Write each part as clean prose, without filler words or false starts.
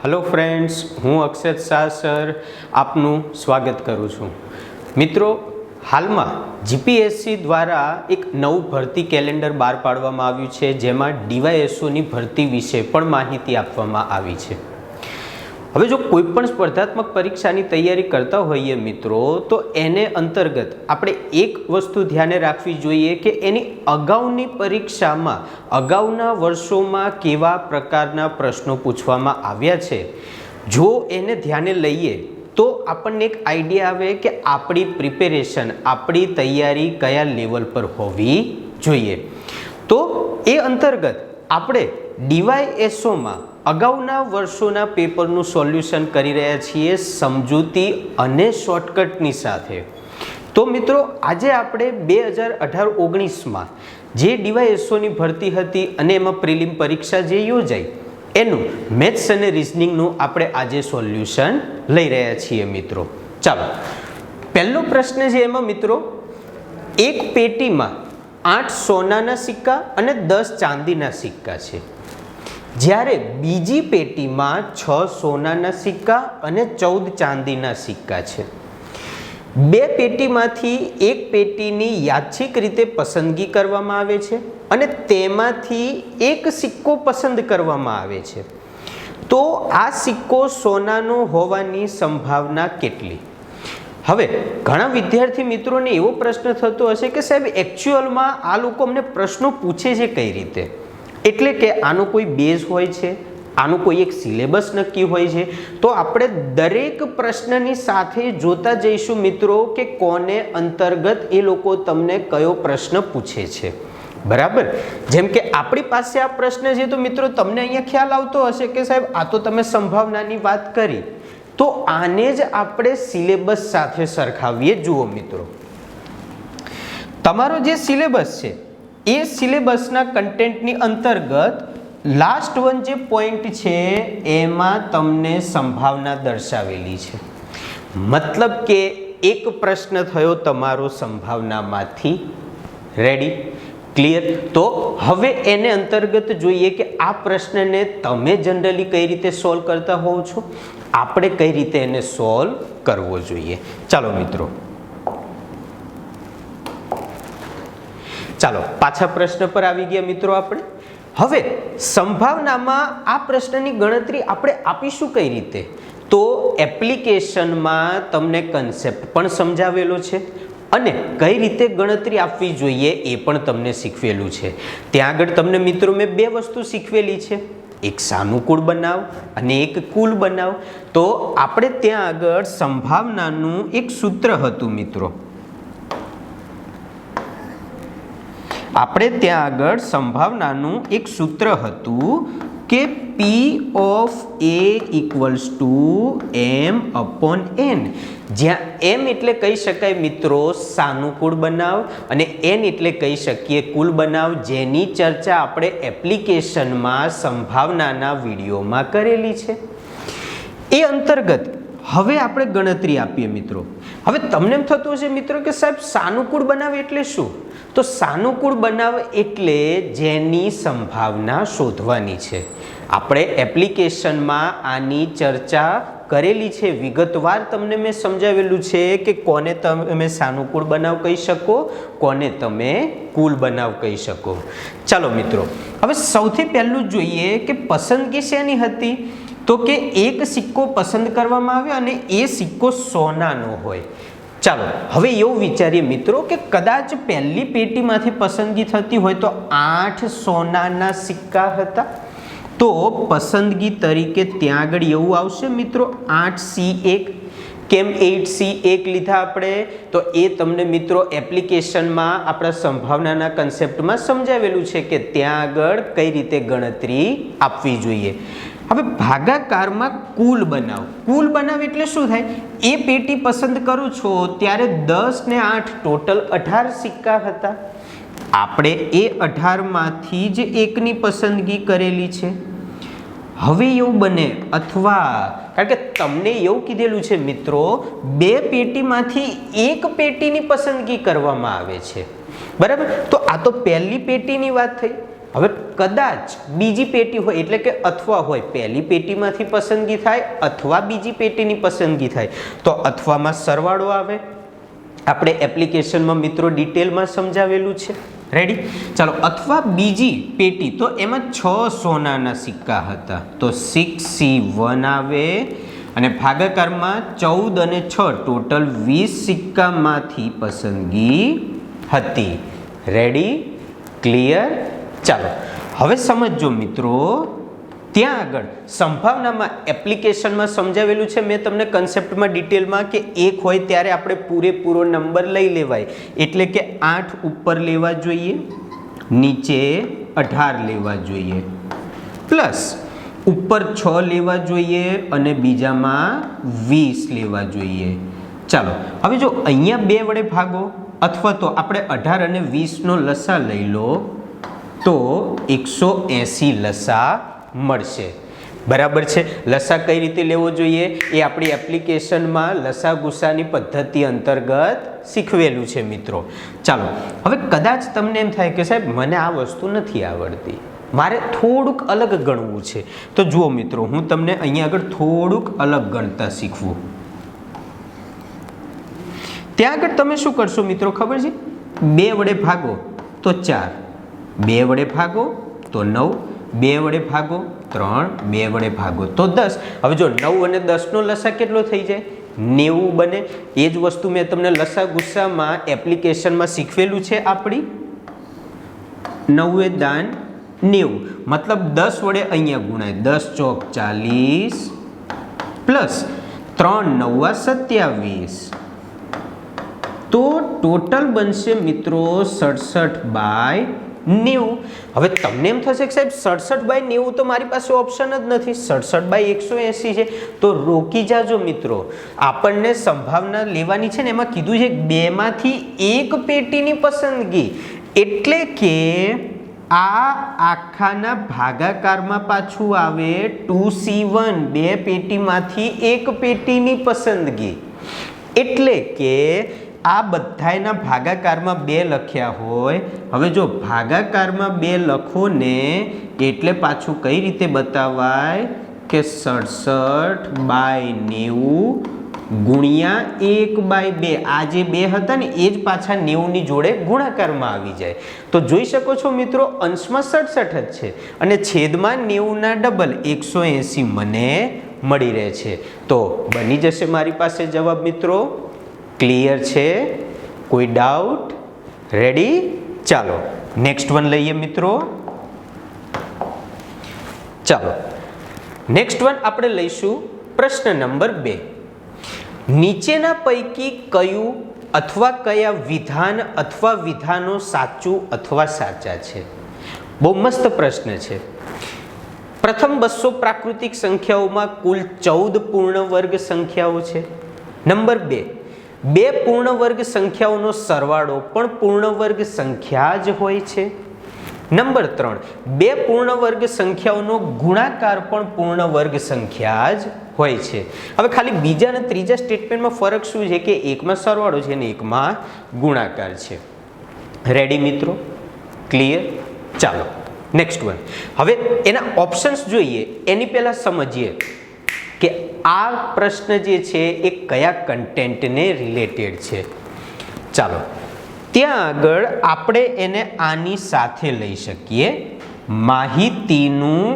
Hello friends, हूँ अक्षत Shah sir आपનું સ્વાગત કરું છું। મિત્રો, હાલમાં જીપીએસસી દ્વારા એક નવું ભરતી કેલેન્ડર બહાર પાડવામાં આવ્યું છે, જેમાં ડીવાયએસઓની ભરતી વિશે પણ માહિતી આપવામાં આવી છે। હવે જો કોઈ પણ સ્પર્ધાત્મક પરીક્ષાની તૈયારી કરતા હોઈએ મિત્રો, તો એને અંતર્ગત આપણે એક વસ્તુ ધ્યાને રાખવી જોઈએ કે એની અગાઉની પરીક્ષામાં અગાઉના વર્ષોમાં કેવા પ્રકારના પ્રશ્નો પૂછવામાં આવ્યા છે, જો એને ધ્યાને લઈએ તો આપણને એક આઈડિયા આવે કે આપણી પ્રિપેરેશન, આપણી તૈયારી કયા લેવલ પર હોવી જોઈએ। તો એ અંતર્ગત આપણે ડીવાયએસઓમાં અગાઉના વર્ષોના પેપરનું સોલ્યુશન કરી રહ્યા છીએ સમજૂતી અને શોર્ટકટની સાથે। તો મિત્રો, આજે આપણે 2018-19માં જે ડીવાયએસઓની ભરતી હતી અને એમાં પ્રિલિમ પરીક્ષા જે યોજાઈ એનું મેથ્સ અને રિઝનિંગનું આપણે આજે સોલ્યુશન લઈ રહ્યા છીએ મિત્રો। ચાલો, પહેલો પ્રશ્ન છે એમાં મિત્રો, એક પેટીમાં 8 સોનાના સિક્કા અને 10 ચાંદીના સિક્કા છે, જ્યારે બીજી પેટીમાં 6 સોનાના સિક્કા અને 14 ચાંદીના સિક્કા છે। બે પેટીમાંથી એક પેટીની યાદચ્છિક રીતે પસંદગી કરવામાં આવે છે અને તેમાંથી એક સિક્કો પસંદ કરવામાં આવે છે, તો આ સિક્કો સોનાનો હોવાની સંભાવના કેટલી? હવે ઘણા વિદ્યાર્થી મિત્રોને એવો પ્રશ્ન થતો હશે કે સાહેબ, એકચ્યુઅલમાં આ લોકો અમને પ્રશ્નો પૂછે છે કઈ રીતે? એટલે કે આનો કોઈ બેઝ હોય છે, આનું કોઈ એક સિલેબસ નક્કી હોય છે, તો આપણે દરેક પ્રશ્નની સાથે જોતા જઈશું મિત્રો કે કોને અંતર્ગત એ લોકો તમને કયો પ્રશ્ન પૂછે છે, બરાબર? જેમ કે આપણી પાસે આ પ્રશ્ન છે, તો મિત્રો તમને અહીંયા ખ્યાલ આવતો હશે કે સાહેબ આ તો તમે સંભાવનાની વાત કરી, તો આને જ આપણે સિલેબસ સાથે સરખાવીએ। જુઓ મિત્રો, તમારો જે સિલેબસ છે એ સિલેબસના કન્ટેન્ટની અંતર્ગત લાસ્ટ વન જે પોઈન્ટ છે એમાં તમને સંભાવના દર્શાવેલી છે, મતલબ કે એક પ્રશ્ન થયો તમારો સંભાવનામાંથી। રેડી? ક્લિયર? તો હવે એને અંતર્ગત જોઈએ કે આ પ્રશ્નને તમે જનરલી કઈ રીતે સોલ્વ કરતા હોવ છો, આપણે કઈ રીતે એને સોલ્વ કરવો જોઈએ। ચાલો મિત્રો, ચાલો પાછા પ્રશ્ન પર આવી ગયા મિત્રો આપણે। હવે સંભાવનામાં આ પ્રશ્નની ગણતરી આપણે આપીશું કઈ રીતે? તો એપ્લિકેશનમાં તમને કન્સેપ્ટ પણ સમજાવેલો છે અને કઈ રીતે ગણતરી આપવી જોઈએ એ પણ તમને શીખવેલું છે। ત્યાં આગળ તમને મિત્રો મેં બે વસ્તુ શીખવેલી છે, એક સાનુકૂળ બનાવ અને એક કુલ બનાવ। તો આપણે ત્યાં આગળ સંભાવનાનું એક સૂત્ર હતું મિત્રો, આપણે ત્યાં આગળ સંભાવનાનું એક સૂત્ર હતું કે P of A equals to M/N, જ્યાં M એટલે કહી શકાય મિત્રો સાનુકૂળ બનાવ અને N એટલે કહી શકીએ કુલ બનાવ, જેની ચર્ચા આપણે એપ્લિકેશનમાં સંભાવનાના વિડીયોમાં કરેલી છે। એ અંતર્ગત હવે આપણે ગણતરી આપીએ મિત્રો। હવે તમને એમ થતું હશે મિત્રો કે સાહેબ સાનુકૂળ બનાવ એટલે શું? તો સાનુકૂળ બનાવ એટલે જેની સંભાવના શોધવાની છે। આપણે એપ્લિકેશનમાં આની ચર્ચા કરેલી છે, વિગતવાર તમને મેં સમજાવેલું છે કે કોને તમે સાનુકૂળ બનાવ કહી શકો, કોને તમે કુલ બનાવ કહી શકો। ચાલો મિત્રો, હવે સૌથી પહેલું જોઈએ કે પસંદગી શેની હતી? તો કે એક સિક્કો પસંદ કરવામાં આવે અને એ સિક્કો સોનાનો હોય। ચાલો હવે એવું વિચારીએ મિત્રો કે કદાચ પહેલી પેટીમાંથી પસંદગી થતી હોય તો 8 સોનાના સિક્કા હતા, તો પસંદગી તરીકે ત્યાં આગળ એવું આવશે મિત્રો 8C1। કેમ 8C1 લીધા આપણે? તો એ તમને મિત્રો એપ્લિકેશનમાં આપણા સંભાવનાના કન્સેપ્ટમાં સમજાવેલું છે કે ત્યાં આગળ કઈ રીતે ગણતરી આપવી જોઈએ। હવે ભાગાકારમાં કુલ બનાવ, કુલ બનાવ એટલે શું થાય? એ પેટી પસંદ કરો છો ત્યારે 10 ને 8 ટોટલ 18 સિક્કા હતા, આપણે એ 18માંથી જ એકની પસંદગી કરેલી છે। હવે એવું બને, અથવા કારણ કે તમને એવું કીધેલું છે મિત્રો, બે પેટીમાંથી એક પેટીની પસંદગી કરવામાં આવે છે, બરાબર? તો આ તો પહેલી પેટીની વાત થઈ। હવે કદાચ બીજી પેટી હોય એટલે કે અથવા હોય, પહેલી પેટીમાંથી પસંદગી થાય અથવા બીજી પેટીની પસંદગી થાય તો અથવામાં સરવાળો આવે. આપણે એપ્લિકેશનમાં મિત્રો ડિટેલમાં સમજાવેલું છે. રેડી? ચાલો, અથવા બીજી પેટી તો એમાં 6 સોનાના સિક્કા હતા તો 6C1 આવે અને ભાગાકારમાં 14 અને 6 ટોટલ 20 સિક્કામાંથી પસંદગી હતી. રેડી? ક્લિયર? ચાલો હવે સમજો મિત્રો, ત્યાં આગળ સંભાવનામાં એપ્લિકેશનમાં સમજાવેલું છે મેં તમને કન્સેપ્ટમાં ડિટેલમાં કે 1 હોય ત્યારે આપણે પૂરેપૂરો નંબર લઈ લેવાય, એટલે કે 8 ઉપર લેવા જોઈએ, નીચે 18 લેવા જોઈએ, પ્લસ ઉપર 6 લેવા જોઈએ અને બીજામાં 20 લેવા જોઈએ. ચાલો હવે જો અહીંયા 2 વડે ભાગો અથવા તો આપણે 18 અને 20નો લસા લઈ લો તો 180 લસા મળશે. બરાબર છે? લસા કઈ રીતે લેવો જોઈએ એ આપણી એપ્લિકેશનમાં લસા ગુસાની પદ્ધતિ અંતર્ગત શીખવેલું છે મિત્રો. ચાલો હવે કદાચ તમને એમ થાય કે સાહેબ મને આ વસ્તુ નથી આવડતી, મારે થોડુંક અલગ ગણવું છે, તો જુઓ મિત્રો હું તમને અહીંયા આગળ થોડુંક અલગ ગણતા શીખવું. ત્યાં આગળ તમે શું કરશો મિત્રો ખબર છે? 2 વડે ભાગો તો 4, 2 વડે ભાગો તો 9, 2 વડે ભાગો 3, 2 વડે ભાગો તો 10. હવે જો 9 અને 10નો લસા કેટલો થઈ જાય? 90 બને. એ જ વસ્તુ મેં તમને લસા ગુસ્સામાં એપ્લિકેશનમાં શીખવેલું છે આપણી. 9 એ દાન 90 મતલબ 10 વડે અહીંયા ગુણાય, 10 ચોક 40 પ્લસ 3 9 27 તો ટોટલ બનશે મિત્રો 67/90. હવે તમને એમ થશે કે સાહેબ 67/90 તો મારી પાસે ઓપ્શન જ નથી, 67/180 છે. તો રોકી જાજો મિત્રો, આપણને સંભાવના લેવાની છે ને એમાં કીધું છે 2 માંથી 1 પેટીની પસંદગી, એટલે કે આ આખાના ભાગાકારમાં પાછું આવે 2C1, 2 પેટીમાંથી 1 પેટીની પસંદગી, એટલે કે આ બધાયના ભાગાકારમાં 2 લખ્યા હોય. હવે જો ભાગાકારમાં 2 લખો ને એટલે પાછું કઈ રીતે બતાવાય કે 67/90 ગુણ્યા 1/2. આ જે 2 હતા ને એ જ પાછા 90ની જોડે ગુણાકારમાં આવી જાય. તો જોઈ શકો છો મિત્રો અંશમાં 67 જ છે અને છેદમાં 90ના ડબલ 180 મને મળી રહે છે. તો બની જશે મારી પાસે જવાબ મિત્રો. ક્લિયર છે? કોઈ ડાઉટ? રેડી? ચાલો નેક્સ્ટ વન લઈએ મિત્રો. ચાલો નેક્સ્ટ વન આપણે લઈશું પ્રશ્ન નંબર 2. નીચેના પૈકી કયું અથવા કયા વિધાન અથવા વિધાનો સાચું અથવા સાચા છે? બહુ મસ્ત પ્રશ્ન છે. પ્રથમ 200 પ્રાકૃતિક સંખ્યાઓમાં કુલ 14 પૂર્ણ વર્ગ સંખ્યાઓ છે. નંબર 2, 2 પૂર્ણ વર્ગ સંખ્યાઓનો સરવાળો પણ પૂર્ણ વર્ગ સંખ્યા જ હોય છે. નંબર 3, 2 પૂર્ણ વર્ગ સંખ્યાઓનો ગુણાકાર પણ પૂર્ણ વર્ગ સંખ્યા જ હોય છે. હવે ખાલી બીજા અને ત્રીજા સ્ટેટમેન્ટમાં ફરક શું છે કે એકમાં સરવાળો છે અને એકમાં ગુણાકાર છે. રેડી મિત્રો? ક્લિયર? ચાલો નેક્સ્ટ વન. હવે એના ઓપ્શન્સ જોઈએ એની પહેલા સમજીએ કે આ પ્રશ્ન જે છે એ કયા કન્ટેન્ટને રિલેટેડ છે. ચાલો ત્યાં આગળ આપણે એને આની સાથે લઈ શકીએ, માહિતીનું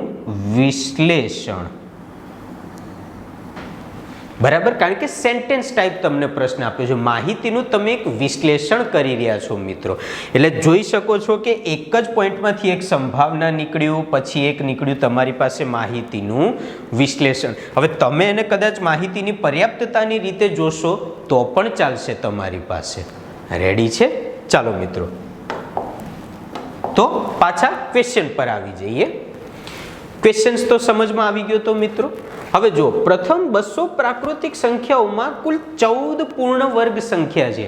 વિશ્લેષણ. બરાબર, કારણ કે સેન્ટેન્સ ટાઈપ તમને પ્રશ્ન આપ્યો છે, માહિતીનું તમે એક વિશ્લેષણ કરી રહ્યા છો મિત્રો. એટલે જોઈ શકો છો કે એક જ પોઈન્ટમાંથી એક સંભાવના નીકળ્યું, પછી એક નીકળ્યું તમારી પાસે માહિતીનું વિશ્લેષણ. હવે તમે એને કદાચ માહિતીની પર્યાપ્તતાની રીતે જોશો તો પણ ચાલશે તમારી પાસે. રેડી છે? ચાલો મિત્રો તો પાછા ક્વેશ્ચન પર આવી જઈએ. ક્વેશ્ચન્સ તો સમજમાં આવી ગયો તો મિત્રો. હવે જો પ્રથમ 200 પ્રાકૃતિક સંખ્યાઓમાં કુલ 14 પૂર્ણ વર્ગ સંખ્યા છે.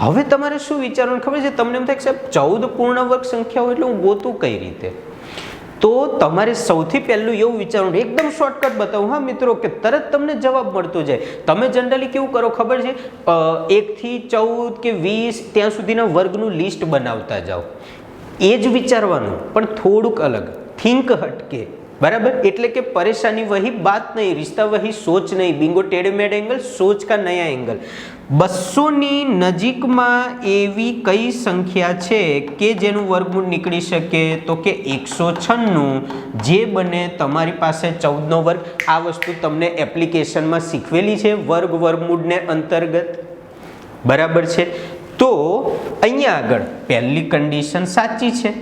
હવે તમારે શું વિચારવાનું ખબર છે? તમને એમ થાય કે સાહેબ 14 પૂર્ણ વર્ગ સંખ્યાઓ એટલે હું ગોતું કઈ રીતે? તો તમારે સૌથી પહેલું એવું વિચારવાનું, એકદમ શોર્ટકટ બતાવું હા મિત્રો, કે તરત તમને જવાબ મળતો જાય. તમે જનરલી કેવું કરો ખબર છે? 1 થી 14 કે 20 ત્યાં સુધીના વર્ગનું લિસ્ટ બનાવતા જાઓ. એ જ વિચારવાનું પણ થોડુંક અલગ, થિંક હટકે, બરાબર. એટલે કે પરેશાની વહી બાત નહીં, રિશ્તા વહી સોચ નહીં, બિંગો ટેढ़े मेढ़े एंगल, सोच का नया एंगल. 200 ની નજીકમાં એવી કઈ સંખ્યા છે કે જેનું વર્ગમૂળ નીકળી શકે? તો કે 196, જે બને તમારી પાસે 14 નો વર્ગ. આ વસ્તુ તમને એપ્લિકેશનમાં શીખવેલી છે, વર્ગ વર્ગમૂળને અંતર્ગત, બરાબર છે. તો અહીંયા આગળ પહેલી કન્ડિશન સાચી છે,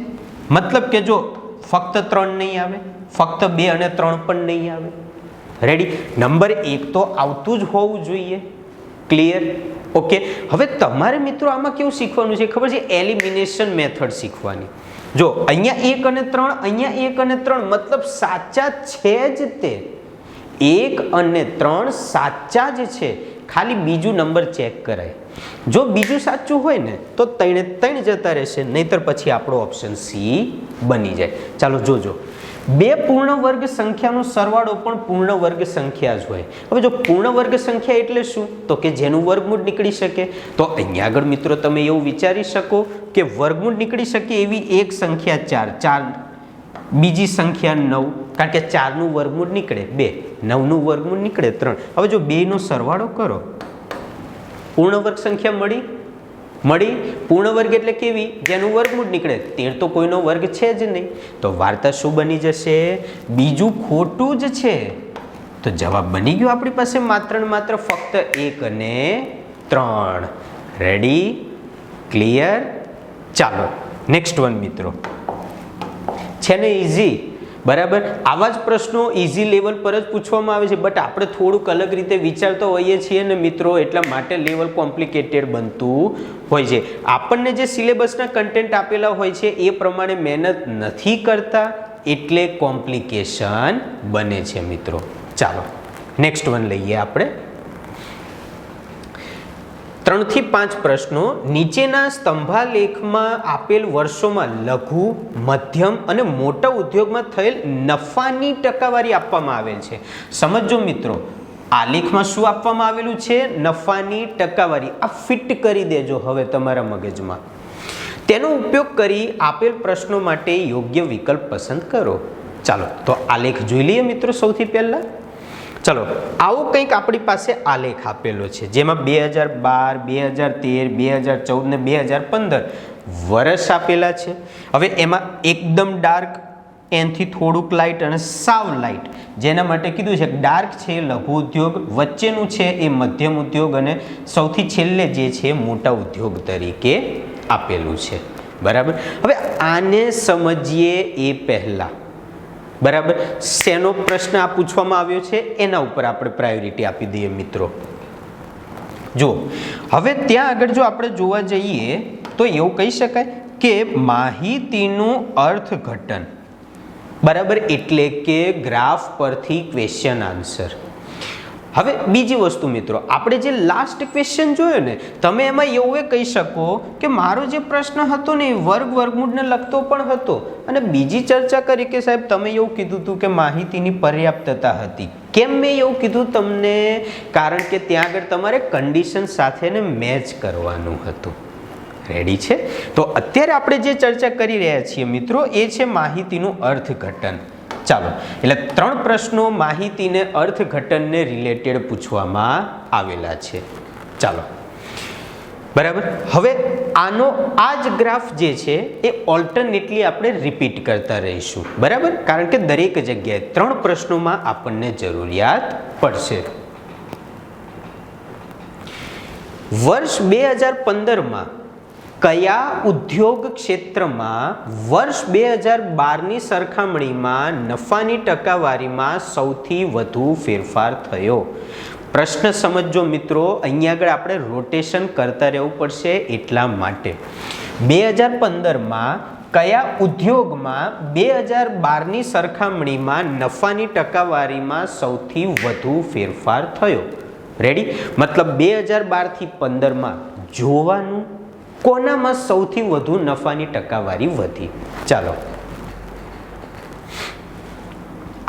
મતલબ કે જો ફક્ત 3 નહીં આવે, ફક્ત 2 અને 3 પણ નહીં આવે. રેડી. નંબર 1 તો આવતું જ હોવું જોઈએ. ક્લિયર? ઓકે. હવે તમારે મિત્રો આમાં કેવું શીખવાનું છે ખબર છે? એલિમિનેશન મેથડ શીખવાની. જો અહીંયા 1 અને 3, અહીંયા 1 અને 3, મતલબ સાચા છે જ તે. 1 અને 3 સાચા જ છે, ખાલી બીજું નંબર ચેક કરાય. જો બીજું સાચું હોય ને તો 3 જતા રહેશે, નહીતર પછી આપણો ઓપ્શન સી બની જાય. ચાલો જોજો. બે પૂર્ણ વર્ગ સંખ્યાનો સરવાળો પણ પૂર્ણ વર્ગ સંખ્યા જ હોય. હવે જો પૂર્ણ વર્ગ સંખ્યા એટલે શું? તો કે જેનું વર્ગમૂળ નીકળી શકે. તો અહીંયા આગળ મિત્રો તમે એવું વિચારી શકો કે વર્ગમૂળ નીકળી શકે એવી એક સંખ્યા 4, બીજી સંખ્યા 9, કારણ કે 4 નું વર્ગમૂળ નીકળે 2, 9 નું વર્ગમૂળ નીકળે 3. હવે જો 2 નો સરવાળો કરો, પૂર્ણ વર્ગ સંખ્યા મળી. પૂર્ણ વર્ગ એટલે કેવી? જેનું વર્ગમૂળ નીકળે. 13 તો કોઈનો વર્ગ છે જ નહીં, તો વાર્તા શું બની જશે? બીજું ખોટું જ છે. તો જવાબ બની ગયો આપણી પાસે માત્ર ને માત્ર ફક્ત 1 અને 3. રેડી? ક્લિયર? ચાલો નેક્સ્ટ વન મિત્રો, છે ને ઈઝી, બરાબર. આવા જ પ્રશ્નો ઈઝી લેવલ પર જ પૂછવામાં આવે છે, બટ આપણે થોડુંક અલગ રીતે વિચારતા હોઈએ છીએ ને મિત્રો, એટલા માટે લેવલ કોમ્પ્લિકેટેડ બનતું હોય છે. આપણને જે સિલેબસના કન્ટેન્ટ આપેલા હોય છે એ પ્રમાણે મહેનત નથી કરતા, એટલે કોમ્પ્લિકેશન બને છે મિત્રો. ચાલો નેક્સ્ટ વન લઈએ આપણે. 3 થી 5 પ્રશ્નો નીચેના સ્તંભાલેખમાં આપેલ વર્ષોમાં લઘુ, મધ્યમ અને મોટા ઉદ્યોગમાં થયેલ નફાની ટકાવારી આપવામાં આવેલ છે. સમજો મિત્રો, આલેખમાં શું આપવામાં આવેલું છે? નફાની ટકાવારી. આ ફિટ કરી દેજો હવે તમારા મગજમાં. તેનો ઉપયોગ કરી આપેલ પ્રશ્નો માટે યોગ્ય વિકલ્પ પસંદ કરો. ચાલો તો આલેખ જોઈ લઈએ મિત્રો. સૌથી પહેલા ચલો આવો કંઈક આપણી પાસે આલેખ આપેલો છે, જેમાં 2012, 2013, 2014 ને 2015 વર્ષ આપેલા છે. હવે એમાં એકદમ ડાર્ક, એનાથી થોડુંક લાઇટ અને સાવ લાઇટ, જેના માટે કીધું છે ડાર્ક છે લઘુ ઉદ્યોગ, વચ્ચેનું છે એ મધ્યમ ઉદ્યોગ અને સૌથી છેલ્લે જે છે મોટા ઉદ્યોગ તરીકે આપેલું છે. બરાબર. હવે આને સમજીએ એ પહેલા, બરાબર, શેનો પ્રશ્ન આ પૂછવામાં આવ્યો છે એના ઉપર આપણે પ્રાયોરિટી આપી દઈએ મિત્રો. જો હવે ત્યાં આગળ જો આપણે જોવા જઈએ તો એવું કહી શકાય કે માહિતીનું અર્થઘટન, બરાબર, એટલે કે ગ્રાફ પરથી ક્વેશ્ચન આન્સર. હવે બીજી વસ્તુ મિત્રો, આપણે જે લાસ્ટ ક્વેશ્ચન જોયો ને, તમે એમાં એવું કહી શકો કે મારો જે પ્રશ્ન હતો ને એ વર્ગમૂળને લગતો પણ હતો, અને બીજી ચર્ચા કરી કે સાહેબ તમે એવું કીધું હતું કે માહિતીની પર્યાપ્તતા હતી. કેમ મેં એવું કીધું તમને? કારણ કે ત્યાં આગળ તમારે કન્ડિશન સાથે ને મેચ કરવાનું હતું. રેડી છે? તો અત્યારે આપણે જે ચર્ચા કરી રહ્યા છીએ મિત્રો એ છે માહિતીનું અર્થઘટન. ચાલો, એટલે 3 પ્રશ્નો માહિતીને અર્થઘટનને રિલેટેડ પૂછવામાં આવેલા છે. ચાલો, બરાબર. હવે આનો આ જ ગ્રાફ જે છે એ ઓલ્ટરનેટલી આપણે રિપીટ કરતા રહીશું, બરાબર, કારણ કે દરેક જગ્યાએ 3 પ્રશ્નોમાં આપણને જરૂરિયાત પડશે. વર્ષ 2015માં કયા ઉદ્યોગ ક્ષેત્રમાં વર્ષ 2012ની સરખામણીમાં નફાની ટકાવારીમાં સૌથી વધુ ફેરફાર થયો? પ્રશ્ન સમજો મિત્રો, અહીંયા આગળ આપણે રોટેશન કરતા રહેવું પડશે એટલા માટે. 2015માં કયા ઉદ્યોગમાં 2012ની સરખામણીમાં નફાની ટકાવારીમાં સૌથી વધુ ફેરફાર થયો? રેડી? મતલબ 2012 થી 15માં જોવાનું કોનામાં સૌથી વધુ નફાની ટકાવારી વધી. ચાલો,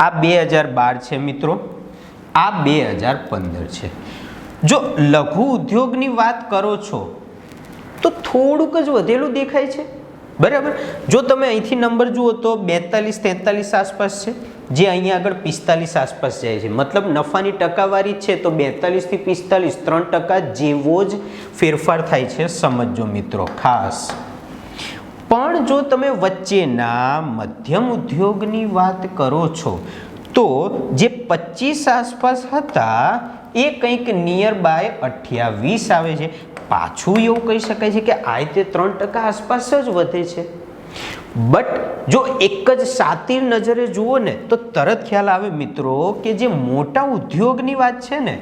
આ 2012 છે મિત્રો, આ 2015 છે. જો લઘુ ઉદ્યોગની વાત કરો છો તો થોડુંક જ વધેલું દેખાય છે, બરાબર. જો તમે અહીંથી નંબર જુઓ તો 42 43 આસપાસ છે, જે અહીંયા આગળ 45 આસપાસ જાય છે, મતલબ નફાની ટકાવારી છે તો 42 થી 45 3% જેવો જ ફેરફાર થાય છે, સમજો મિત્રો ખાસ. પણ જો તમે વચ્ચેના મધ્યમ ઉદ્યોગની વાત કરો છો તો જે 25 આસપાસ હતા એ કંઈક નિયર બાય 28 આવે છે. પાછું એવું કહી શકાય છે કે આ તે 3% આસપાસ જ વધે છે. બટ જો એક જ સાતી નજરે જુઓ ને તો તરત ખ્યાલ આવે મિત્રો કે જે મોટા ઉદ્યોગની વાત છે ને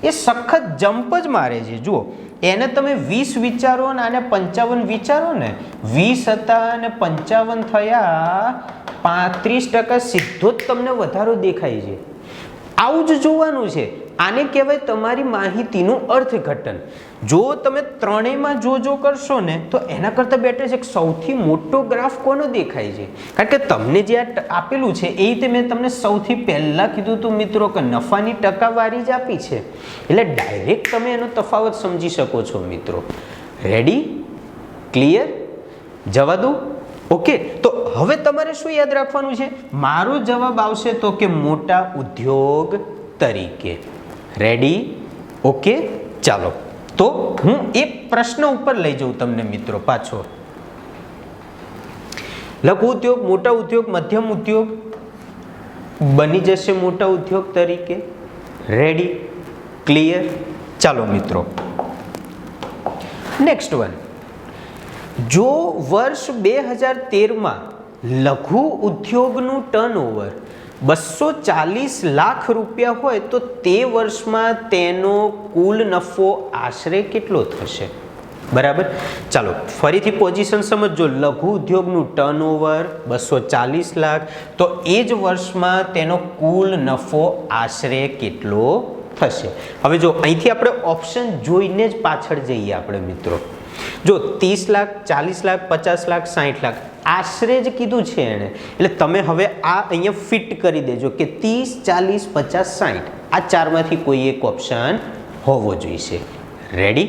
એ સખત જમ્પ જ મારે છે. જુઓ, એને તમે 20 વિચારો ને આને 55 વિચારો ને, 20 હતા અને 55 થયા, 35% સીધો જ તમને વધારો દેખાય છે. આવું જ જોવાનું છે. આને કહેવાય તમારી માહિતીનું અર્થઘટન. જો તમે ત્રણેયમાં જો કરશો ને તો એના કરતાં બેટર છે કે સૌથી મોટો ગ્રાફ કોનો દેખાય છે, કારણ કે તમને જે આપેલું છે એ રીતે મેં તમને સૌથી પહેલાં કીધું હતું મિત્રો કે નફાની ટકાવારી જ આપી છે, એટલે ડાયરેક્ટ તમે એનો તફાવત સમજી શકો છો મિત્રો. રેડી? ક્લિયર? જવા દો. ઓકે, તો હવે તમારે શું યાદ રાખવાનું છે? મારો જવાબ આવશે તો કે મોટા ઉદ્યોગ તરીકે. રેડી? ઓકે, ચાલો. તો હું એક પ્રશ્ન ઉપર લઈ જાઉં તમને મિત્રો પાછો. લઘુ ઉદ્યોગ, મોટા ઉદ્યોગ, મધ્યમ ઉદ્યોગ બની જશે મોટા ઉદ્યોગ તરીકે. રેડી? ક્લિયર? ચાલો મિત્રો, નેક્સ્ટ વન. જો વર્ષ 2013માં લઘુ ઉદ્યોગનું ટર્નઓવર 240 લાખ રૂપિયા હોય તો તે વર્ષમાં તેનો કુલ નફો આશરે કેટલો થશે? બરાબર. ચાલો ફરીથી પોઝિશન સમજો. લઘુ ઉદ્યોગનું ટર્નઓવર 240 લાખ, તો એ જ વર્ષમાં તેનો કુલ નફો આશરે કેટલો થશે? હવે જો અહીંથી આપણે ઓપ્શન જોઈને જ પાછળ જઈએ આપણે મિત્રો. જો 30 લાખ, 40 લાખ, 50 લાખ, 60 લાખ આશરે જ કીધું છે એણે, એટલે તમે હવે આ અહીંયા ફિટ કરી દેજો કે 30, 40, 50, 60 આ ચારમાંથી કોઈ એક ઓપ્શન હોવો જોઈશે. રેડી?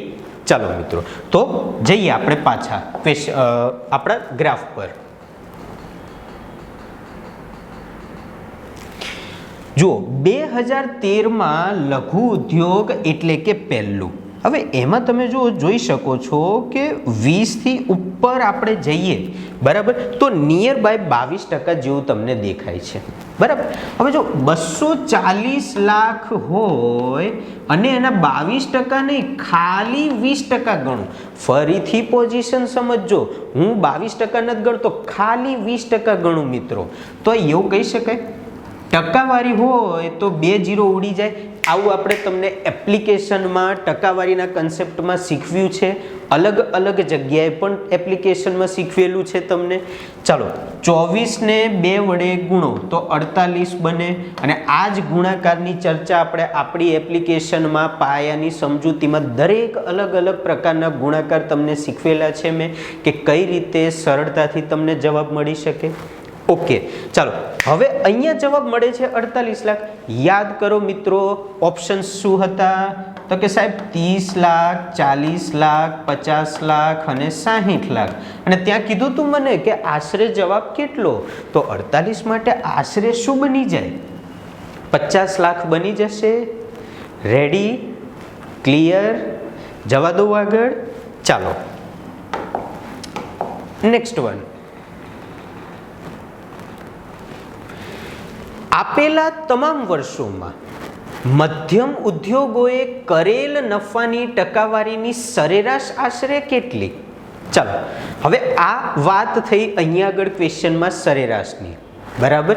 ચાલો મિત્રો, તો જઈએ આપણે પાછા આપણા ગ્રાફ પર. જુઓ, 2013માં લઘુ ઉદ્યોગ એટલે કે પહેલું. હવે એમાં તમે જો જોઈ શકો છો કે 20 થી ઉપર આપણે જઈએ, બરાબર, તો નિયર બાય 22% જેવું તમને દેખાય છે. બરાબર. હવે જો 240 લાખ હોય અને એના 22% નહીં, ખાલી 20% ગણું. ફરીથી પોઝિશન સમજજો. હું 22% નથી ગણતો, ખાલી 20% ગણું મિત્રો. તો એવું કહી શકાય ટકાવારી હોય તો 2 0 ઉડી જાય. આવું આપણે તમને એપ્લિકેશનમાં ટકાવારીના કન્સેપ્ટમાં શીખવ્યું છે, અલગ અલગ જગ્યાએ પણ એપ્લિકેશનમાં શીખવેલું છે તમને. ચાલો, 24 ને 2 વડે ગુણો તો 48 બને, અને આ જ ગુણાકારની ચર્ચા આપણે આપણી એપ્લિકેશનમાં પાયાની સમજૂતીમાં દરેક અલગ અલગ પ્રકારના ગુણાકાર તમને શીખવેલા છે મેં, કે કઈ રીતે સરળતાથી તમને જવાબ મળી શકે. ઓકે, ચાલો હવે અહીંયા જવાબ મળે છે 48 લાખ. યાદ કરો મિત્રો, ઓપ્શન શું હતા? તો કે સાહેબ 30 લાખ, 40 લાખ, 50 લાખ અને 60 લાખ. અને ત્યાં કીધું તું મને કે આશરે જવાબ કેટલો? તો 48 માટે આશરે શું બની જાય? 50 લાખ બની જશે. રેડી? ક્લિયર? જવા દો આગળ. ચાલો નેક્સ્ટ વન. આપેલા તમામ વર્ષોમાં મધ્યમ ઉદ્યોગોએ કરેલ નફાની ટકાવારીની સરેરાશ આશરે કેટલી? ચાલો, હવે આ વાત થઈ અહીંયા આગળ ક્વેશ્ચનમાં સરેરાશની. બરાબર.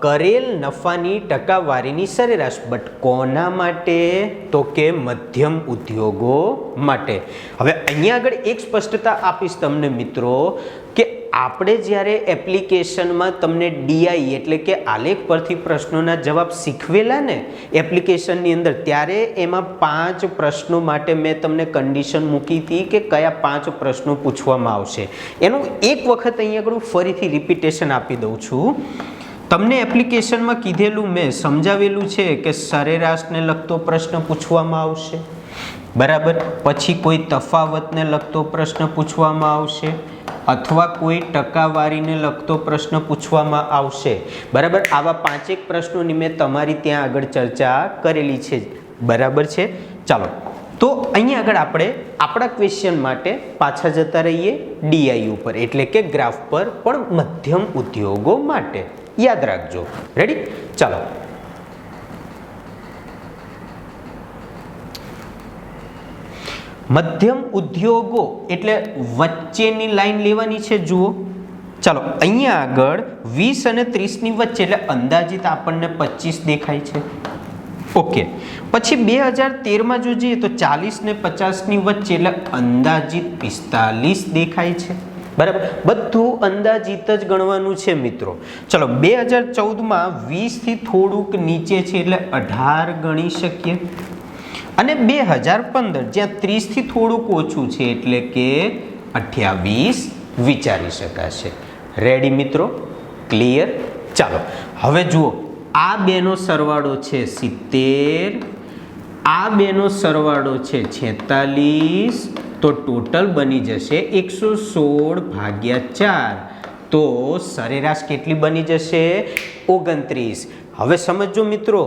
કરેલ નફાની ટકાવારીની સરેરાશ, બટ કોના માટે? તો કે મધ્યમ ઉદ્યોગો માટે. હવે અહીંયા આગળ એક સ્પષ્ટતા આપીશ તમને મિત્રો કે આપણે જ્યારે એપ્લિકેશનમાં તમને ડીઆઈ એટલે કે આલેખ પરથી પ્રશ્નોના જવાબ શીખવેલા ને એપ્લિકેશનની અંદર, ત્યારે એમાં 5 પ્રશ્નો માટે મેં તમને કન્ડિશન મૂકી હતી કે કયા 5 પ્રશ્નો પૂછવામાં આવશે. એનું એક વખત અહીંયા આગળ ફરીથી રિપીટેશન આપી દઉં છું. તમને એપ્લિકેશનમાં કીધેલું મેં સમજાવેલું છે કે સરેરાશને લગતો પ્રશ્ન પૂછવામાં આવશે, બરાબર. પછી કોઈ તફાવતને લગતો પ્રશ્ન પૂછવામાં આવશે, અથવા કોઈ ટકાવારીને લગતો પ્રશ્ન પૂછવામાં આવશે, બરાબર. આવા 5 પ્રશ્નોની મેં તમારી ત્યાં આગળ ચર્ચા કરેલી છે, બરાબર છે. ચાલો, તો અહીંયા આગળ આપણે આપણા ક્વેશ્ચન માટે પાછા જતા રહીએ ડીઆઈ ઉપર, એટલે કે ગ્રાફ પર, પણ મધ્યમ ઉદ્યોગો માટે. યાદ રાખજો. રેડી? ચાલો, મધ્યમ ઉદ્યોગો એટલે વચ્ચેની લાઈન લેવાની છે. જુઓ, ચાલો, અહીંયા આગળ 20 અને 30 ની વચ્ચે, એટલે અંદાજિત આપણને 25 દેખાય છે. ઓકે, પછી 2013માં જો જઈએ તો 40 ને 50 ની વચ્ચે, એટલે અંદાજિત 45 દેખાય છે, બરાબર. બધું અંદાજિત જ ગણવાનું છે મિત્રો. ચલો, 2014માં 20 થી થોડુંક નીચે છે, એટલે 18 ગણી શકીએ. અને 2015 જ્યાં 30 થી થોડુંક ઓછું છે, એટલે કે 28 વિચારી શકાશે. રેડી મિત્રો? ક્લિયર? ચાલો, હવે જુઓ, આ બેનો સરવાળો છે 70, આ બેનો સરવાળો છે 46, તો ટોટલ બની જશે 116 ભાગ્યા 4, તો સરેરાશ કેટલી બની જશે? 29. હવે સમજો મિત્રો,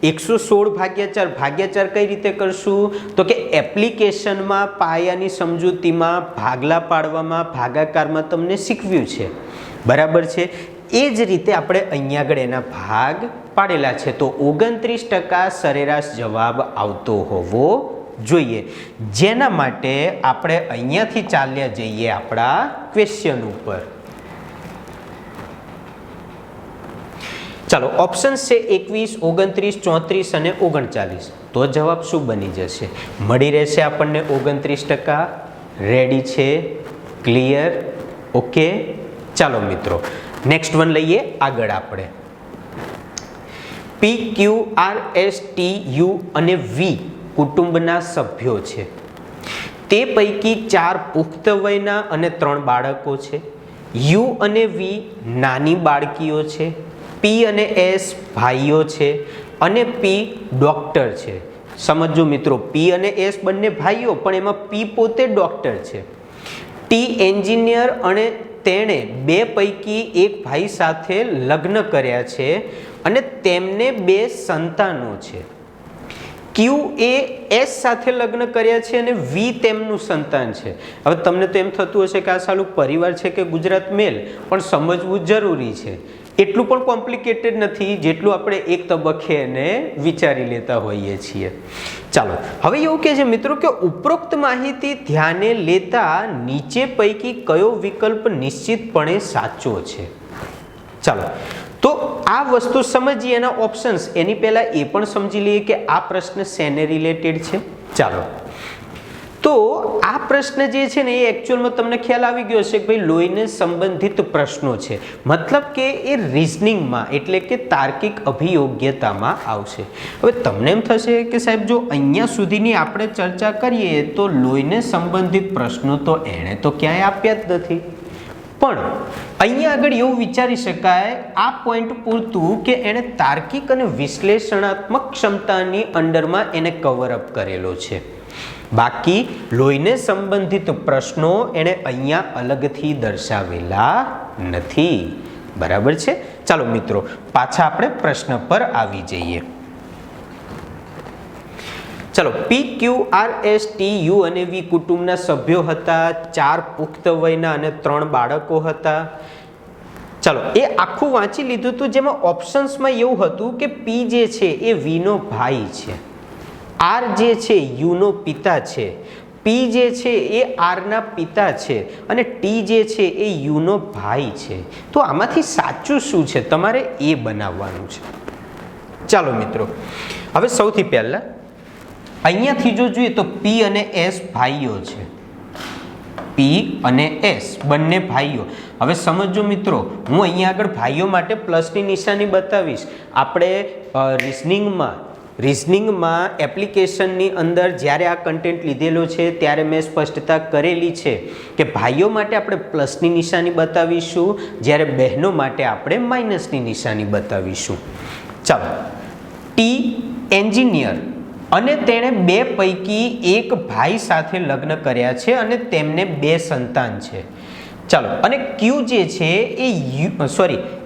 116 ભાગ્યા 4 કઈ રીતે કરશું? તો કે એપ્લિકેશનમાં પાયાની સમજૂતીમાં ભાગલા પાડવામાં, ભાગાકારમાં તમને શીખવ્યું છે, બરાબર છે. એ જ રીતે આપણે અહીંયા આગળ એના ભાગ પાડેલા છે, તો 29% સરેરાશ જવાબ આવતો હોવો જોઈએ, જેના માટે આપણે અહીંયાથી ચાલ્યા જઈએ આપણા ક્વેશ્ચન ઉપર. ચાલો, ઓપ્શન છે 21, 29, 34 અને 39. તો જવાબ શું બની જશે? મળી રહેશે આપણને 29%. રેડી છે? ક્લિયર? ઓકે. ચાલો મિત્રો, નેક્સ્ટ વન લઈએ આગળ આપણે. પી, ક્યુ, આર, એસ, ટી, યુ અને વી કુટુંબના સભ્યો છે. તે પૈકી 4 પુખ્ત વયના અને 3 બાળકો છે. યુ અને વી નાની બાળકીઓ છે. પી અને એસ ભાઈઓ છે અને પી ડોક્ટર છે. સમજો મિત્રો, પી અને એસ બંને ભાઈઓ, પણ એમાં પી પોતે ડોક્ટર છે. ટી એન્જિનિયર અને તેણે 2 પૈકી એક ભાઈ સાથે લગ્ન કર્યા છે અને તેમને 2 સંતાનો છે. ક્યુ એ એસ સાથે લગ્ન કર્યા છે અને વી તેમનું સંતાન છે. હવે તમને તો એમ થતું હશે કે આ સાલું પરિવાર છે કે ગુજરાત મેલ, પણ સમજવું જરૂરી છે. એટલું પણ કોમ્પ્લિકેટેડ નથી જેટલું આપણે એક તબક્કે એને વિચારી લેતા હોઈએ છીએ. ચાલો, હવે એવું કહે છે મિત્રો કે ઉપરોક્ત માહિતી ધ્યાને લેતા નીચે પૈકી કયો વિકલ્પ નિશ્ચિતપણે સાચો છે? ચાલો, તો આ વસ્તુ સમજીએ, એના ઓપ્શન્સ. એની પહેલા એ પણ સમજી લઈએ કે આ પ્રશ્ન શેને રિલેટેડ છે. ચાલો, તો આ પ્રશ્ન જે છે ને એ એકચ્યુઅલમાં તમને ખ્યાલ આવી ગયો હશે કે ભાઈ લોહીને સંબંધિત પ્રશ્નો છે, મતલબ કે એ રિઝનિંગમાં એટલે કે તાર્કિક અભિયોગ્યતામાં આવશે. હવે તમને એમ થશે કે સાહેબ જો અહીંયા સુધીની આપણે ચર્ચા કરીએ તો લોહીને સંબંધિત પ્રશ્નો તો એણે તો ક્યાંય આપ્યા જ નથી, પણ અહીંયા આગળ એવું વિચારી શકાય આ પોઈન્ટ પૂરતું કે એણે તાર્કિક અને વિશ્લેષણાત્મક ક્ષમતાની અંડરમાં એને કવર અપ કરેલો છે. બાકી લોહીને સંબંધિત પ્રશ્નો એણે અહીંયા અલગથી દર્શાવેલા નથી, બરાબર છે. ચાલો મિત્રો, પાછા આપણે પ્રશ્ન પર આવી જઈએ. ચલો, પી, ક્યુ, આર, એસ, ટી, યુ અને વી કુટુંબના સભ્યો હતા. 4 પુખ્ત વયના અને 3 બાળકો હતા. ચાલો, એ આખું વાંચી લીધું હતું, જેમાં ઓપ્શન્સમાં એવું હતું કે પી જે છે એ વીનો ભાઈ છે, આર જે છે યુનો પિતા છે, પી જે છે એ આરના પિતા છે અને ટી જે છે એ યુનો ભાઈ છે. તો આમાંથી સાચું શું છે તમારે એ બનાવવાનું છે. ચાલો મિત્રો, હવે સૌથી પહેલા અહીંયાથી જો જોઈએ તો પી અને એસ ભાઈઓ છે. પી અને એસ બંને ભાઈઓ. હવે સમજો મિત્રો, હું અહીંયા આગળ ભાઈઓ માટે પ્લસની નિશાની બતાવીશ. આપણે રિઝનિંગમાં એપ્લિકેશનની અંદર જ્યારે આ કન્ટેન્ટ લીધેલો છે ત્યારે મેં સ્પષ્ટતા કરેલી છે કે ભાઈઓ માટે આપણે પ્લસની નિશાની બતાવીશું, જ્યારે બહેનો માટે આપણે માઇનસની નિશાની બતાવીશું. ચાલો, ટી એન્જિનિયર અને તેણે 2 પૈકી એક ભાઈ સાથે લગ્ન કર્યા છે અને તેમને 2 સંતાન છે. ચાલો, અને ક્યુ જે છે એ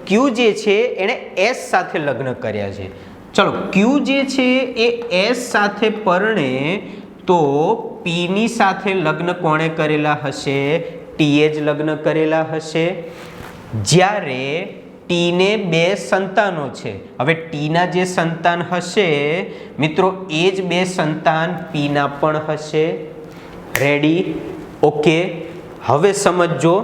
ક્યુ જે છે એણે એસ સાથે લગ્ન કર્યા છે. ચલો, ક્યુ જે છે એ એસ સાથે પરણે તો પીની સાથે લગ્ન કોણે કરેલા હશે? ટીએ જ લગ્ન કરેલા હશે. જ્યારે ટીને 2 સંતાનો છે. હવે ટીના જે સંતાન હશે મિત્રો એ જ 2 સંતાન પીના પણ હશે. રેડી? ઓકે. હવે સમજો,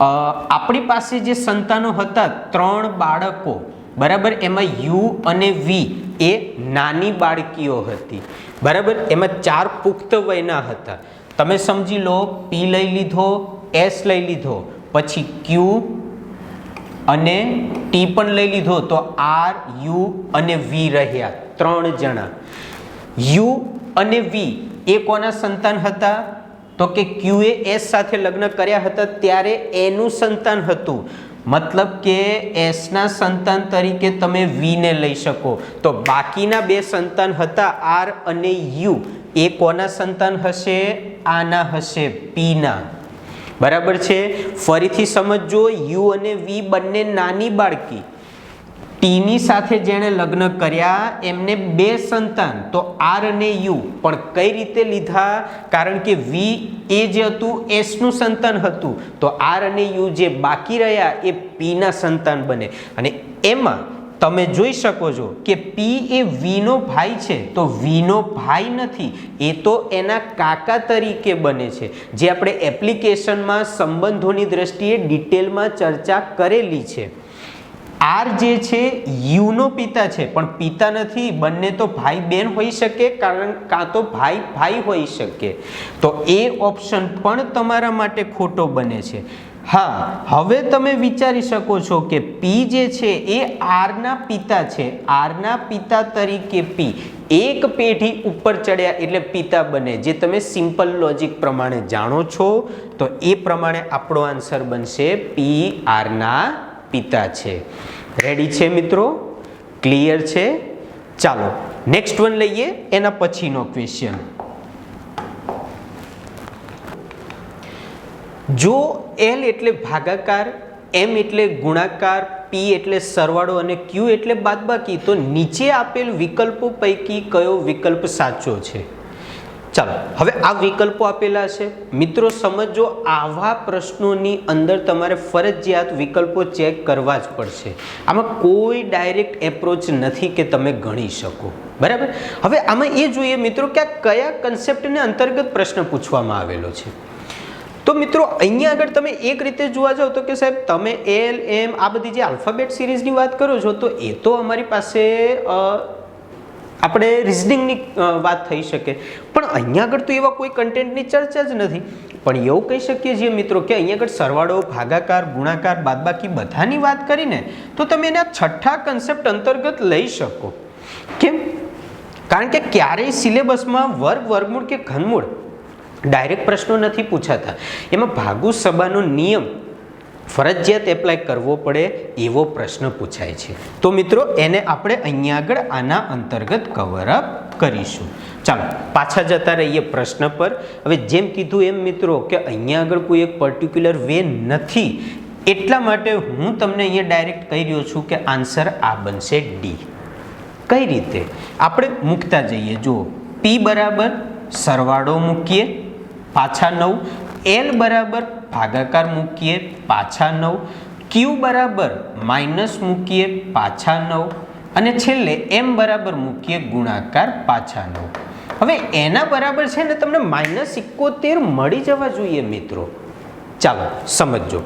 આપણી પાસે જે સંતાનો હતા 3 બાળકો, બરાબર, એમાં યુ અને વી એ નાની બાળકીઓ હતી, બરાબર. એમાં 4 પુખ્ત વયના હતા. તમે સમજી લો, પી લઈ લીધો, એસ લઈ લીધો, પછી ક્યુ અને ટી પણ લઈ લીધો, તો આર, યુ અને વી રહ્યા 3 જણા. યુ અને વી એ કોના સંતાન હતા? તો કે ક્યુએ એસ સાથે લગ્ન કર્યા હતા ત્યારે એનું સંતાન હતું. મતલબ કે એસના સંતાન તરીકે તમે વીને લઈ શકો. તો બાકીના 2 સંતાન હતા આર અને યુ, એ કોના સંતાન હશે? આના હશે, પીના. બરાબર છે? ફરીથી સમજો, યુ અને વી બંને નાની બાળકી. ટીની સાથે જેણે લગ્ન કર્યા એમને 2 સંતાન, તો આર અને યુ, પણ કઈ રીતે લીધા? કારણ કે વી એ જે હતું એસનું સંતાન હતું, તો આર અને યુ જે બાકી રહ્યા એ પીના સંતાન બને. અને એમાં તમે જોઈ શકો છો કે પી એ વીનો ભાઈ છે, તો વીનો ભાઈ નથી, એ તો એના કાકા તરીકે બને છે, જે આપણે એપ્લિકેશનમાં સંબંધોની દ્રષ્ટિએ ડિટેલમાં ચર્ચા કરેલી છે. આર જે છે યુનો પિતા છે, પણ પિતા નથી. બંને તો ભાઈ બહેન હોઈ શકે, કારણ કાં તો ભાઈ ભાઈ હોઈ શકે. તો એ ઓપ્શન પણ તમારા માટે ખોટો બને છે. હા, હવે તમે વિચારી શકો છો કે પી જે છે એ આરના પિતા છે. આરના પિતા તરીકે પી એક પેઢી ઉપર ચડ્યા એટલે પિતા બને, જે તમે સિમ્પલ લોજિક પ્રમાણે જાણો છો. તો એ પ્રમાણે આપણો આન્સર બનશે પી આરના પિતા છે. રેડી છે મિત્રો? ક્લિયર છે? ચાલો નેક્સ્ટ વન લઈએ, એના પછીનો ક્વેશ્ચન. જો એલ એટલે ભાગાકાર, એમ એટલે ગુણાકાર, પી એટલે સરવાળો અને ક્યુ એટલે બાદબાકી, તો નીચે આપેલ વિકલ્પો પૈકી કયો વિકલ્પ સાચો છે? ચાલો, હવે આ વિકલ્પો આપેલા છે મિત્રો. સમજો, આવા પ્રશ્નોની અંદર તમારે ફરજિયાત વિકલ્પો ચેક કરવા જ પડશે. આમાં કોઈ ડાયરેક્ટ એપ્રોચ નથી કે તમે ગણી શકો, બરાબર. હવે આમાં એ જોઈએ મિત્રો કે આ કયા કન્સેપ્ટને અંતર્ગત પ્રશ્ન પૂછવામાં આવેલો છે. તો મિત્રો અહીંયા આગળ તમે એક રીતે જોવા જાઓ તો કે સાહેબ તમે એલ, એમ, આ બધી જે આલ્ફાબેટ સિરીઝની વાત કરો છો, તો એ તો અમારી પાસે આપણે રિઝનિંગની વાત થઈ શકે, પણ અહીંયા આગળ તો એવા કોઈ કન્ટેન્ટની ચર્ચા જ નથી. પણ એવું કહી શકીએ છીએ મિત્રો કે અહીંયા આગળ સરવાળો, ભાગાકાર, ગુણાકાર, બાદબાકી બધાની વાત કરીને તો તમે એને 6થા કન્સેપ્ટ અંતર્ગત લઈ શકો. કેમ? કારણ કે ક્યારેય સિલેબસમાં વર્ગ, વર્ગમૂળ કે ઘનમૂળ ડાયરેક્ટ પ્રશ્નો નથી પૂછાતા. એમાં ભાગુ સબાનો નિયમ ફરજિયાત એપ્લાય કરવો પડે એવો પ્રશ્ન પૂછાય છે. તો મિત્રો એને આપણે અહીંયા આગળ આના અંતર્ગત કવર અપ કરીશું. ચાલો પાછા જતા રહીએ પ્રશ્ન પર. હવે જેમ કીધું એમ મિત્રો કે અહીંયા આગળ કોઈ એક પર્ટિક્યુલર વે નથી, એટલા માટે હું તમને અહીંયા ડાયરેક્ટ કહી રહ્યો છું કે આન્સર આ બનશે ડી. કઈ રીતે આપણે મૂકતા જઈએ? જુઓ, પી બરાબર સરવાળો મૂકીએ, પાછા 9. એલ બરાબર ભાગાકાર મૂકીએ, પાછા 9. ક્યુ બરાબર માઇનસ મૂકીએ, પાછા 9. અને છેલ્લે એમ બરાબર મૂકીએ ગુણાકાર, પાછા 9. હવે એના બરાબર છે ને તમને -71 મળી જવા જોઈએ મિત્રો. ચાલો સમજો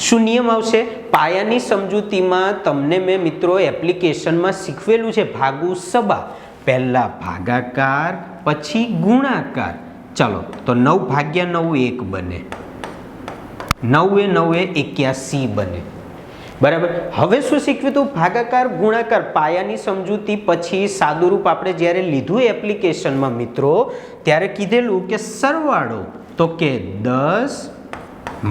શું નિયમ આવશે. પાયાની સમજૂતીમાં તમને મેં મિત્રો એપ્લિકેશનમાં શીખવેલું છે ભાગુ સબા. પહેલા ભાગાકાર પછી ગુણાકાર. ચાલો તો 9 ભાગ્યા 9 1 બને, 9 એ 9 એ 81 બને, બરાબર. હવે શું શીખવ્યું હતું? ભાગાકાર, ગુણાકાર. પાયાની સમજૂતી પછી સાદુરૂપ આપણે જ્યારે લીધું એપ્લિકેશનમાં મિત્રો, ત્યારે કીધેલું કે સરવાળો તો કે 10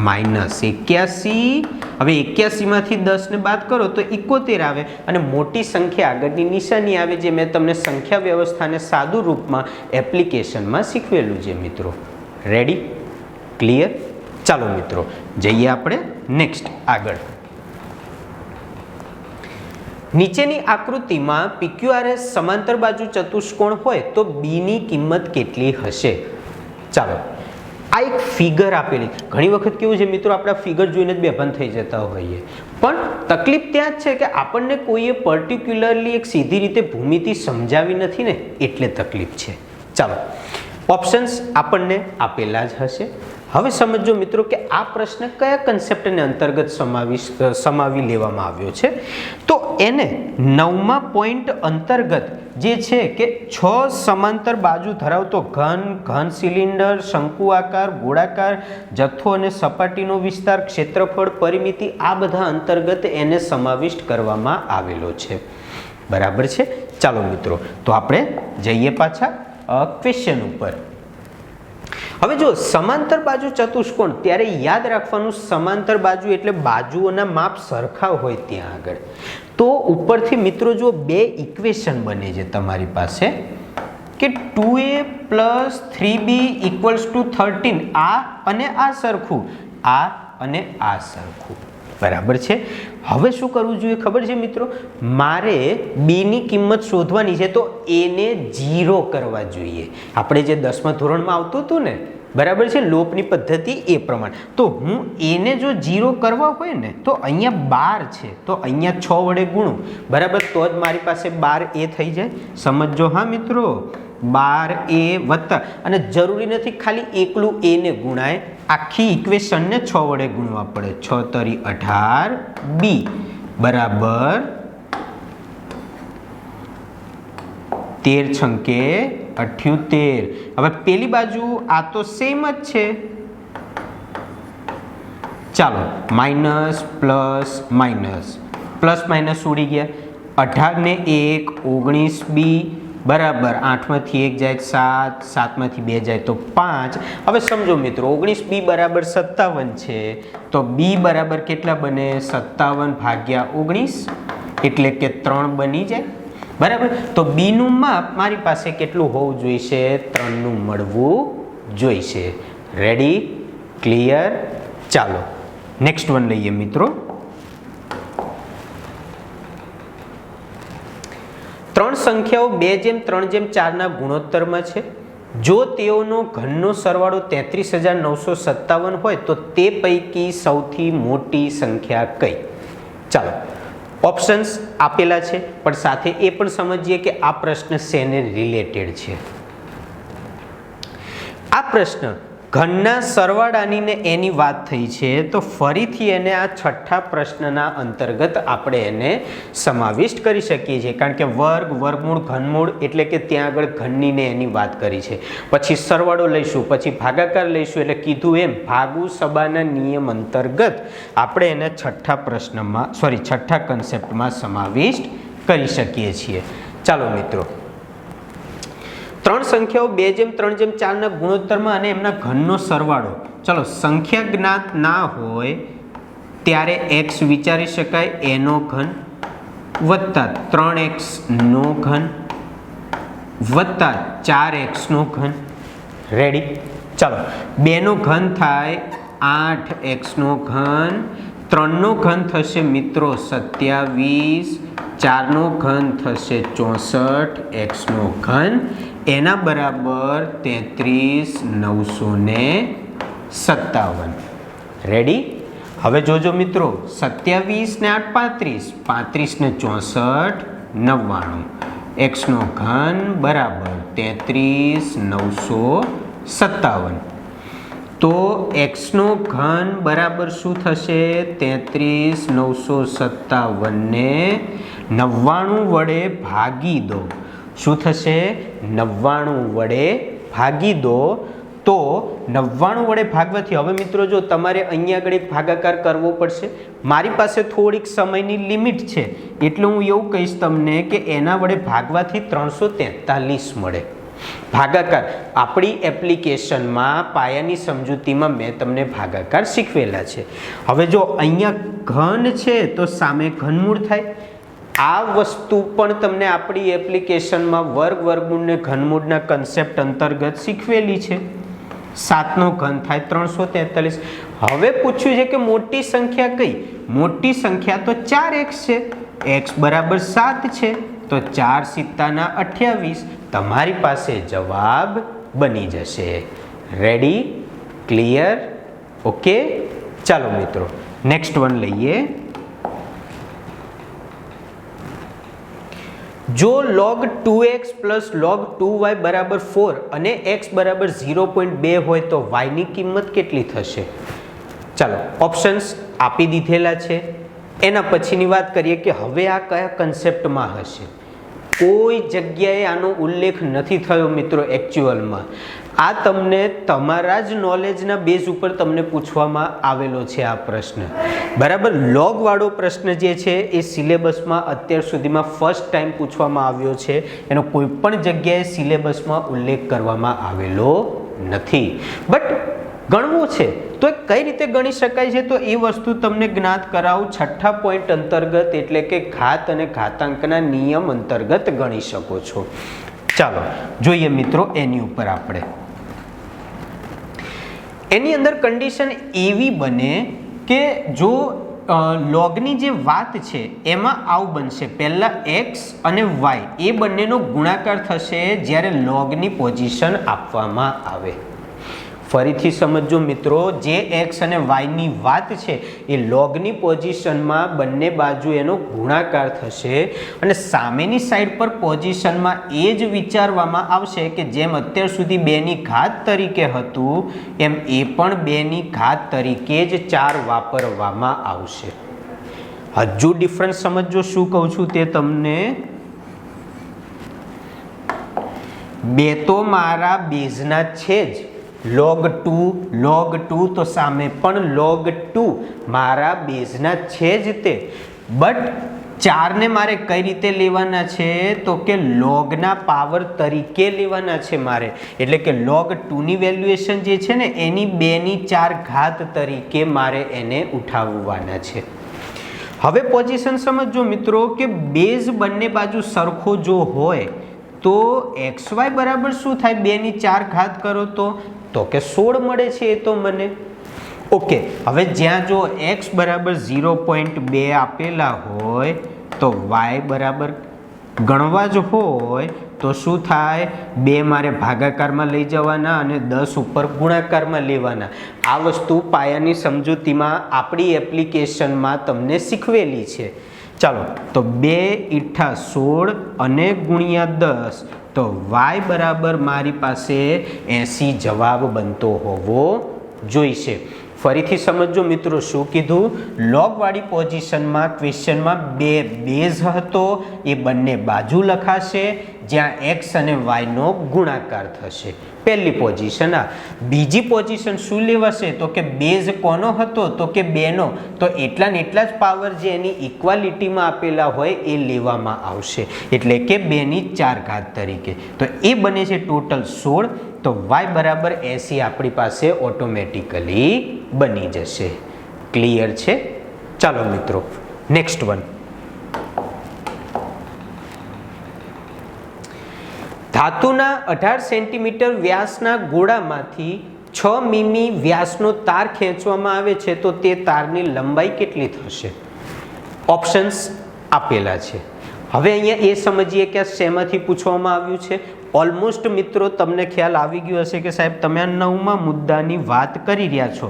માઇનસ 81. હવે 81 માંથી 10 ને બાદ કરો તો 71 આવે, અને મોટી સંખ્યા આગળની નિશાની આવે, જે મેં તમને સંખ્યા વ્યવસ્થાને સાદું રૂપમાં એપ્લિકેશનમાં શીખવેલું છે મિત્રો. રેડી? ક્લિયર? ચાલો મિત્રો જઈએ આપણે નેક્સ્ટ આગળ. નીચેની આકૃતિમાં PQRS સમાંતર બાજુ ચતુષ્કોણ હોય તો B ની કિંમત કેટલી હશે? ચાલો આ એક ફિગર આપેલી. ઘણી વખત કેવું છે મિત્રો, આપણે ફિગર જોઈને જ બેભાન થઈ જતા હોઈએ, પણ તકલીફ ત્યાં જ છે કે આપણને કોઈએ પર્ટિક્યુલરલી એક સીધી રીતે ભૂમિતિ સમજાવી નથી ને, એટલે તકલીફ છે. ચાલો ઓપ્શન્સ આપણને આપેલા જ હશે. હવે સમજો મિત્રો કે આ પ્રશ્ન કયા કન્સેપ્ટને અંતર્ગત સમાવી લેવામાં આવ્યો છે. તો એને 9મા પોઈન્ટ અંતર્ગત જે છે કે 6 સમાંતર બાજુ ધરાવતો ઘન સિલિન્ડર, શંકુ આકાર, ગોળાકાર, જથ્થો અને સપાટીનો વિસ્તાર, ક્ષેત્રફળ, પરિમિતિ, આ બધા અંતર્ગત એને સમાવિષ્ટ કરવામાં આવેલો છે. બરાબર છે. ચાલો મિત્રો તો આપણે જઈએ પાછા ક્વેશ્ચન ઉપર. હવે જો સમાંતર બાજુ ચતુષ્કોણ, ત્યારે યાદ રાખવાનું સમાંતર બાજુ એટલે બાજુઓના માપ સરખા હોય ત્યાં આગળ. તો ઉપરથી મિત્રો જો બે ઇક્વેશન બને છે તમારી પાસે કે 2a + 3b = 13. આ અને આ સરખું, આ અને આ સરખું. બરાબર છે. હવે શું કરવું જોઈએ ખબર છે મિત્રો? મારે b ની કિંમત શોધવાની છે, તો a ને 0 કરવા જોઈએ. આપણે જે 10મા ધોરણમાં આવતું હતું ને, બરાબર છે, લોપની પદ્ધતિ એ પ્રમાણે. તો હું a ને જો 0 કરવા હોય ને, તો અહીંયા 12 છે, તો અહીંયા 6 વડે ગુણું, બરાબર, તો જ મારી પાસે 12a થઈ જાય. સમજો હા મિત્રો, 12a વત્તા, અને જરૂરી નથી ખાલી એકલું a ને ગુણાય, આખી ઇક્વેશનને 6 વડે ગુણવા પડે. 6 તરી 18b બરાબર 13 છંકે 78. હવે પેલી બાજુ આ તો સેમ જ છે. ચાલો minus plus minus, plus minus ઉડી ગયા. 18 ને 1 19b બરાબર 8માંથી 1 જાય 7, 7માંથી 2 જાય તો 5. હવે સમજો મિત્રો 19b બરાબર 57 છે, તો b બરાબર કેટલા બને? 57 ભાગ્યા 19 એટલે કે 3 બની જાય. બરાબર. તો b નું માપ મારી પાસે કેટલું હોવું જોઈશે? 3 નું મળવું જોઈશે. રેડી? ક્લિયર? ચાલો નેક્સ્ટ વન લઈએ મિત્રો. 3 સંખ્યાઓ 2:3:4 ના ગુણોત્તરમાં છે. જો તેઓનો ઘનનો સરવાળો 33,957 હોય તો તે પૈકી સૌથી મોટી સંખ્યા કઈ? ચાલો ઓપ્શન્સ આપેલા છે, પણ સાથે એ પણ સમજીએ કે આ પ્રશ્ન શેને રિલેટેડ છે. આ પ્રશ્ન ઘનના સરવાળાની ને એની વાત થઈ છે, તો ફરીથી એને આ છઠ્ઠા પ્રશ્નના અંતર્ગત આપણે એને સમાવિષ્ટ કરી શકીએ છીએ, કારણ કે વર્ગ, વર્ગમૂળ, ઘનમૂળ એટલે કે ત્યાં આગળ ઘનની ને એની વાત કરી છે. પછી સરવાળો લઈશું, પછી ભાગાકાર લઈશું, એટલે કીધું એમ ભાગુ સબાના નિયમ અંતર્ગત આપણે એને છઠ્ઠા કન્સેપ્ટમાં સમાવિષ્ટ કરી શકીએ છીએ. ચાલો મિત્રો, 3 સંખ્યાઓ 2:3:4 ના ગુણોત્તરમાં અને એમના ઘનનો સરવાળો. ચલો સંખ્યા જ્ઞાત ના હોય ત્યારે x વિચારી શકાય, a નો ઘન વત્તા 3x નો ઘન વત્તા 4x નો ઘન. રેડી? ચાલો 2 નો ઘન થાય 8x નો ઘન, 3 નો ઘન થશે મિત્રો 27, 4 નો ઘન થશે 64, x નો ઘન એના બરાબર 33,957. રેડી? હવે જોજો મિત્રો, 27 ને 8 35, 35 ને 64 99, x નો ઘન બરાબર 33,957. તો x નો ઘન બરાબર શું થશે? 33,957 ને 99 વડે ભાગી દો. શું થશે? 99 વડે ભાગી દો. તો 99 વડે ભાગવાથી હવે મિત્રો જો તમારે અહીંયા આગળ એક ભાગાકાર કરવો પડશે. મારી પાસે થોડીક સમયની લિમિટ છે, એટલે હું એવું કહીશ તમને કે એના વડે ભાગવાથી 343 મળે. ભાગાકાર આપણી એપ્લિકેશનમાં પાયાની સમજૂતીમાં મેં તમને ભાગાકાર શીખવેલા છે. હવે જો અહીંયા ઘન છે તો સામે ઘનમૂળ થાય. આ વસ્તુ પણ તમને આપણી એપ્લિકેશનમાં વર્ગ, વર્ગમૂળ ને ઘનમૂળના કન્સેપ્ટ અંતર્ગત શીખવેલી છે. 7નો ઘન થાય 343. હવે પૂછ્યું છે કે મોટી સંખ્યા કઈ? મોટી સંખ્યા તો 4x છે. x બરાબર 7 છે તો 4 સિત્તાના 28. તમારી પાસે જવાબ બની જશે. રેડી? ક્લિયર? ઓકે, ચાલો મિત્રો નેક્સ્ટ વન લઈએ. જો log 2x plus log 2y બરાબર 4 અને x બરાબર 0.2 હોય તો y ની કિંમત કેટલી થશે? ચાલો ઓપ્શન્સ આપી દીધેલા છે. એના પછીની વાત કરીએ કે હવે આ કયા કન્સેપ્ટમાં હશે. કોઈ જગ્યાએ આનો ઉલ્લેખ નથી થયો મિત્રો એકચ્યુઅલમાં. આ તમને તમારા જ નોલેજના બેઝ ઉપર તમને પૂછવામાં આવેલો છે આ પ્રશ્ન. બરાબર, લોગ વાળો પ્રશ્ન જે છે એ સિલેબસમાં અત્યાર સુધીમાં ફર્સ્ટ ટાઈમ પૂછવામાં આવ્યો છે. એનો કોઈ પણ જગ્યાએ સિલેબસમાં ઉલ્લેખ કરવામાં આવેલો નથી. બટ ગણવું છે તો કઈ રીતે ગણી શકાય છે તો એ વસ્તુ તમને જ્ઞાત કરાવું. છઠ્ઠા પોઈન્ટ અંતર્ગત એટલે કે ઘાત અને ઘાતાંકના નિયમ અંતર્ગત ગણી શકો છો. ચાલો જોઈએ મિત્રો એની ઉપર આપણે. એની અંદર કન્ડિશન એવી બને કે જો લોગની જે વાત છે એમાં આવું બનશે. પહેલા x અને y એ બંનેનો ગુણાકાર થશે જ્યારે લોગની પોઝિશન આપવામાં આવે. ફરીથી સમજો મિત્રો, જે x અને y ની વાત છે એ લોગની પોઝિશનમાં બંને બાજુ એનો ગુણાકાર થશે અને સામેની સાઈડ પર પોઝિશનમાં એ જ વિચારવામાં આવશે કે જેમ અત્યાર સુધી 2 ની ઘાત તરીકે હતું એમ એ પણ 2 ની ઘાત તરીકે જ 4 વાપરવામાં આવશે. હજુ ડિફરન્સ સમજો શું કહું છું તે તમને. 2 તો મારા બેઝના છે જ, log 2 તો સામે પણ log 2 મારા બેઝના છે જ તે. બટ 4 ને મારે કઈ રીતે લેવાના છે તો કે લોગના પાવર તરીકે લેવાના છે મારે. એટલે કે log 2 ની વેલ્યુએશન જે છે ને એની 2 ની 4 ઘાત તરીકે મારે એને ઉઠાવવાના છે. હવે પોઝિશન સમજો મિત્રો કે બેઝ બંને બાજુ સરખો જો હોય તો xy બરાબર શું થાય? 2 ની 4 ઘાત કરો તો કે 16 મળે છે એ તો મને. ઓકે, હવે જ્યાં જો x બરાબર 0.2 આપેલા હોય તો y બરાબર ગણવા જ હોય તો શું થાય? 2 મારે ભાગાકારમાં લઈ જવાના અને 10 ઉપર ગુણાકારમાં લેવાના. આ વસ્તુ પાયાની સમજૂતીમાં આપણી એપ્લિકેશનમાં તમને શીખવેલી છે. ચાલો તો 2 * 16 અને ગુણ્યા 10 તો y બરાબર મારી પાસે 80 જવાબ બનતો હોવો જોઈશે. ફરીથી સમજો મિત્રો શું કીધું. લોગ વાળી પોઝિશનમાં ક્વેશ્ચનમાં 2 બેઝ હતો એ બંને બાજુ લખાશે જ્યાં x અને y નો ગુણાકાર થશે. પહેલી પોઝિશન આ. બીજી પોઝિશન શું લેવાશે તો કે બેઝ કોનો હતો તો કે 2 નો, તો એટલા ને એટલા જ પાવર જે એની ઇક્વાલિટીમાં આપેલા હોય એ લેવામાં આવશે એટલે કે 2 ની 4 ઘાત તરીકે. તો એ બને છે ટોટલ 16. તો y બરાબર 80 આપણી પાસે ઓટોમેટિકલી બની જશે. ક્લિયર છે? ચાલો મિત્રો નેક્સ્ટ વન. ધાતુના 18 સેન્ટીમીટર વ્યાસના ગોળામાંથી 6 મીમી વ્યાસનો તાર ખેંચવામાં આવે છે તો તે તારની લંબાઈ કેટલી થશે? ઓપ્શન્સ આપેલા છે. હવે અહીંયા એ સમજીએ કે આ શેમાંથી પૂછવામાં આવ્યું છે. ઓલમોસ્ટ મિત્રો તમને ખ્યાલ આવી ગયો હશે કે સાહેબ તમે આ 9મા મુદ્દાની વાત કરી રહ્યા છો.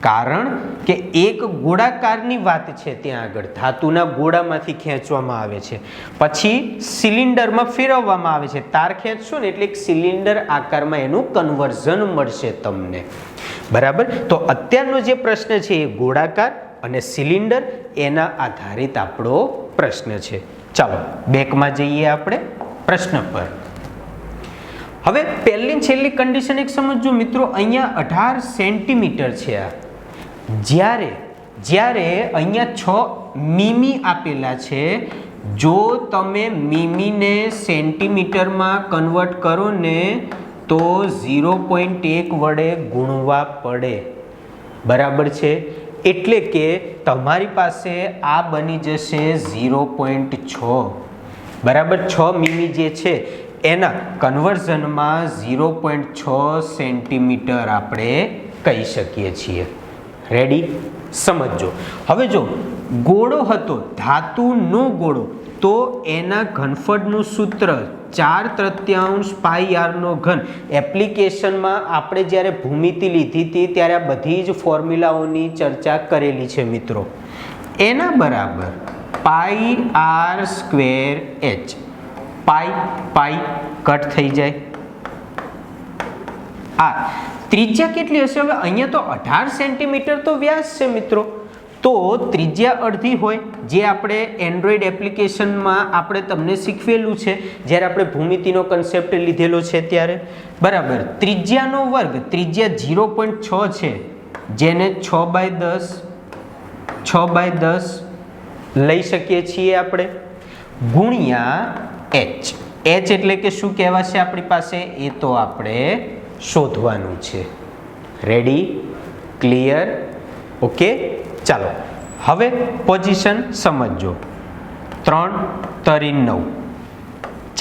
કારણ કે એક ગોળાકારની વાત છે ત્યાં આગળ. ધાતુના ગોળામાંથી ખેંચવામાં આવે છે, પછી સિલિન્ડરમાં ફેરવવામાં આવે છે. તાર ખેંચશો ને એટલે એક સિલિન્ડર આકારમાં એનું કન્વર્ઝન મળશે તમને. બરાબર, તો અત્યારનો જે પ્રશ્ન છે એ ગોળાકાર અને સિલિન્ડર એના આધારિત આપણો પ્રશ્ન છે. ચાલો બેકમાં જઈએ આપણે પ્રશ્ન પર. હવે પહેલી છેલ્લી કન્ડિશન એક સમજો મિત્રો. અહીંયા 18 સેન્ટીમીટર છે આ. જ્યારે અહીંયા 6 મીમી આપેલા છે, જો તમે મીમીને સેન્ટીમીટરમાં કન્વર્ટ કરો ને તો 0.1 વડે ગુણવા પડે. બરાબર છે, એટલે કે તમારી પાસે આ બની જશે 0.6. બરાબર, 6 મીમી જે છે એના કન્વર્ઝનમાં 0.6 સેન્ટીમીટર આપણે કહી શકીએ છીએ. રેડી? સમજો. હવે જો ગોળો હતો, ધાતુનો ગોળો, તો એના ઘનફળનું સૂત્ર 4/3 પાઈ આરનો ઘન. એપ્લિકેશનમાં આપણે જ્યારે ભૂમિતિ લીધી હતી ત્યારે આ બધી જ ફોર્મ્યુલાઓની ચર્ચા કરેલી છે મિત્રો. એના બરાબર પાઈ આર સ્ક્વેર એચ. પાઈ કટ થઈ જાય. આ ત્રિજ્યા કેટલી હશે? હવે અહીંયા તો 18 સેન્ટીમીટર તો વ્યાસ છે મિત્રો, તો ત્રિજ્યા અડધી હોય, જે આપણે એન્ડ્રોઈડ એપ્લિકેશનમાં આપણે તમને શીખવેલું છે જ્યારે આપણે ભૂમિતિનો કન્સેપ્ટ લીધેલો છે ત્યારે. બરાબર. ત્રિજ્યાનો વર્ગ, ત્રિજ્યા 0.6 છે, જેને 6/10 લઈ શકીએ છીએ આપણે, ગુણ્યા એચ. એચ એટલે કે શું કહેવાશે આપણી પાસે? એ તો આપણે શોધવાનું છે. રેડી? ક્લિયર? ઓકે. ચાલો હવે પોઝિશન સમજો. 3 × 9,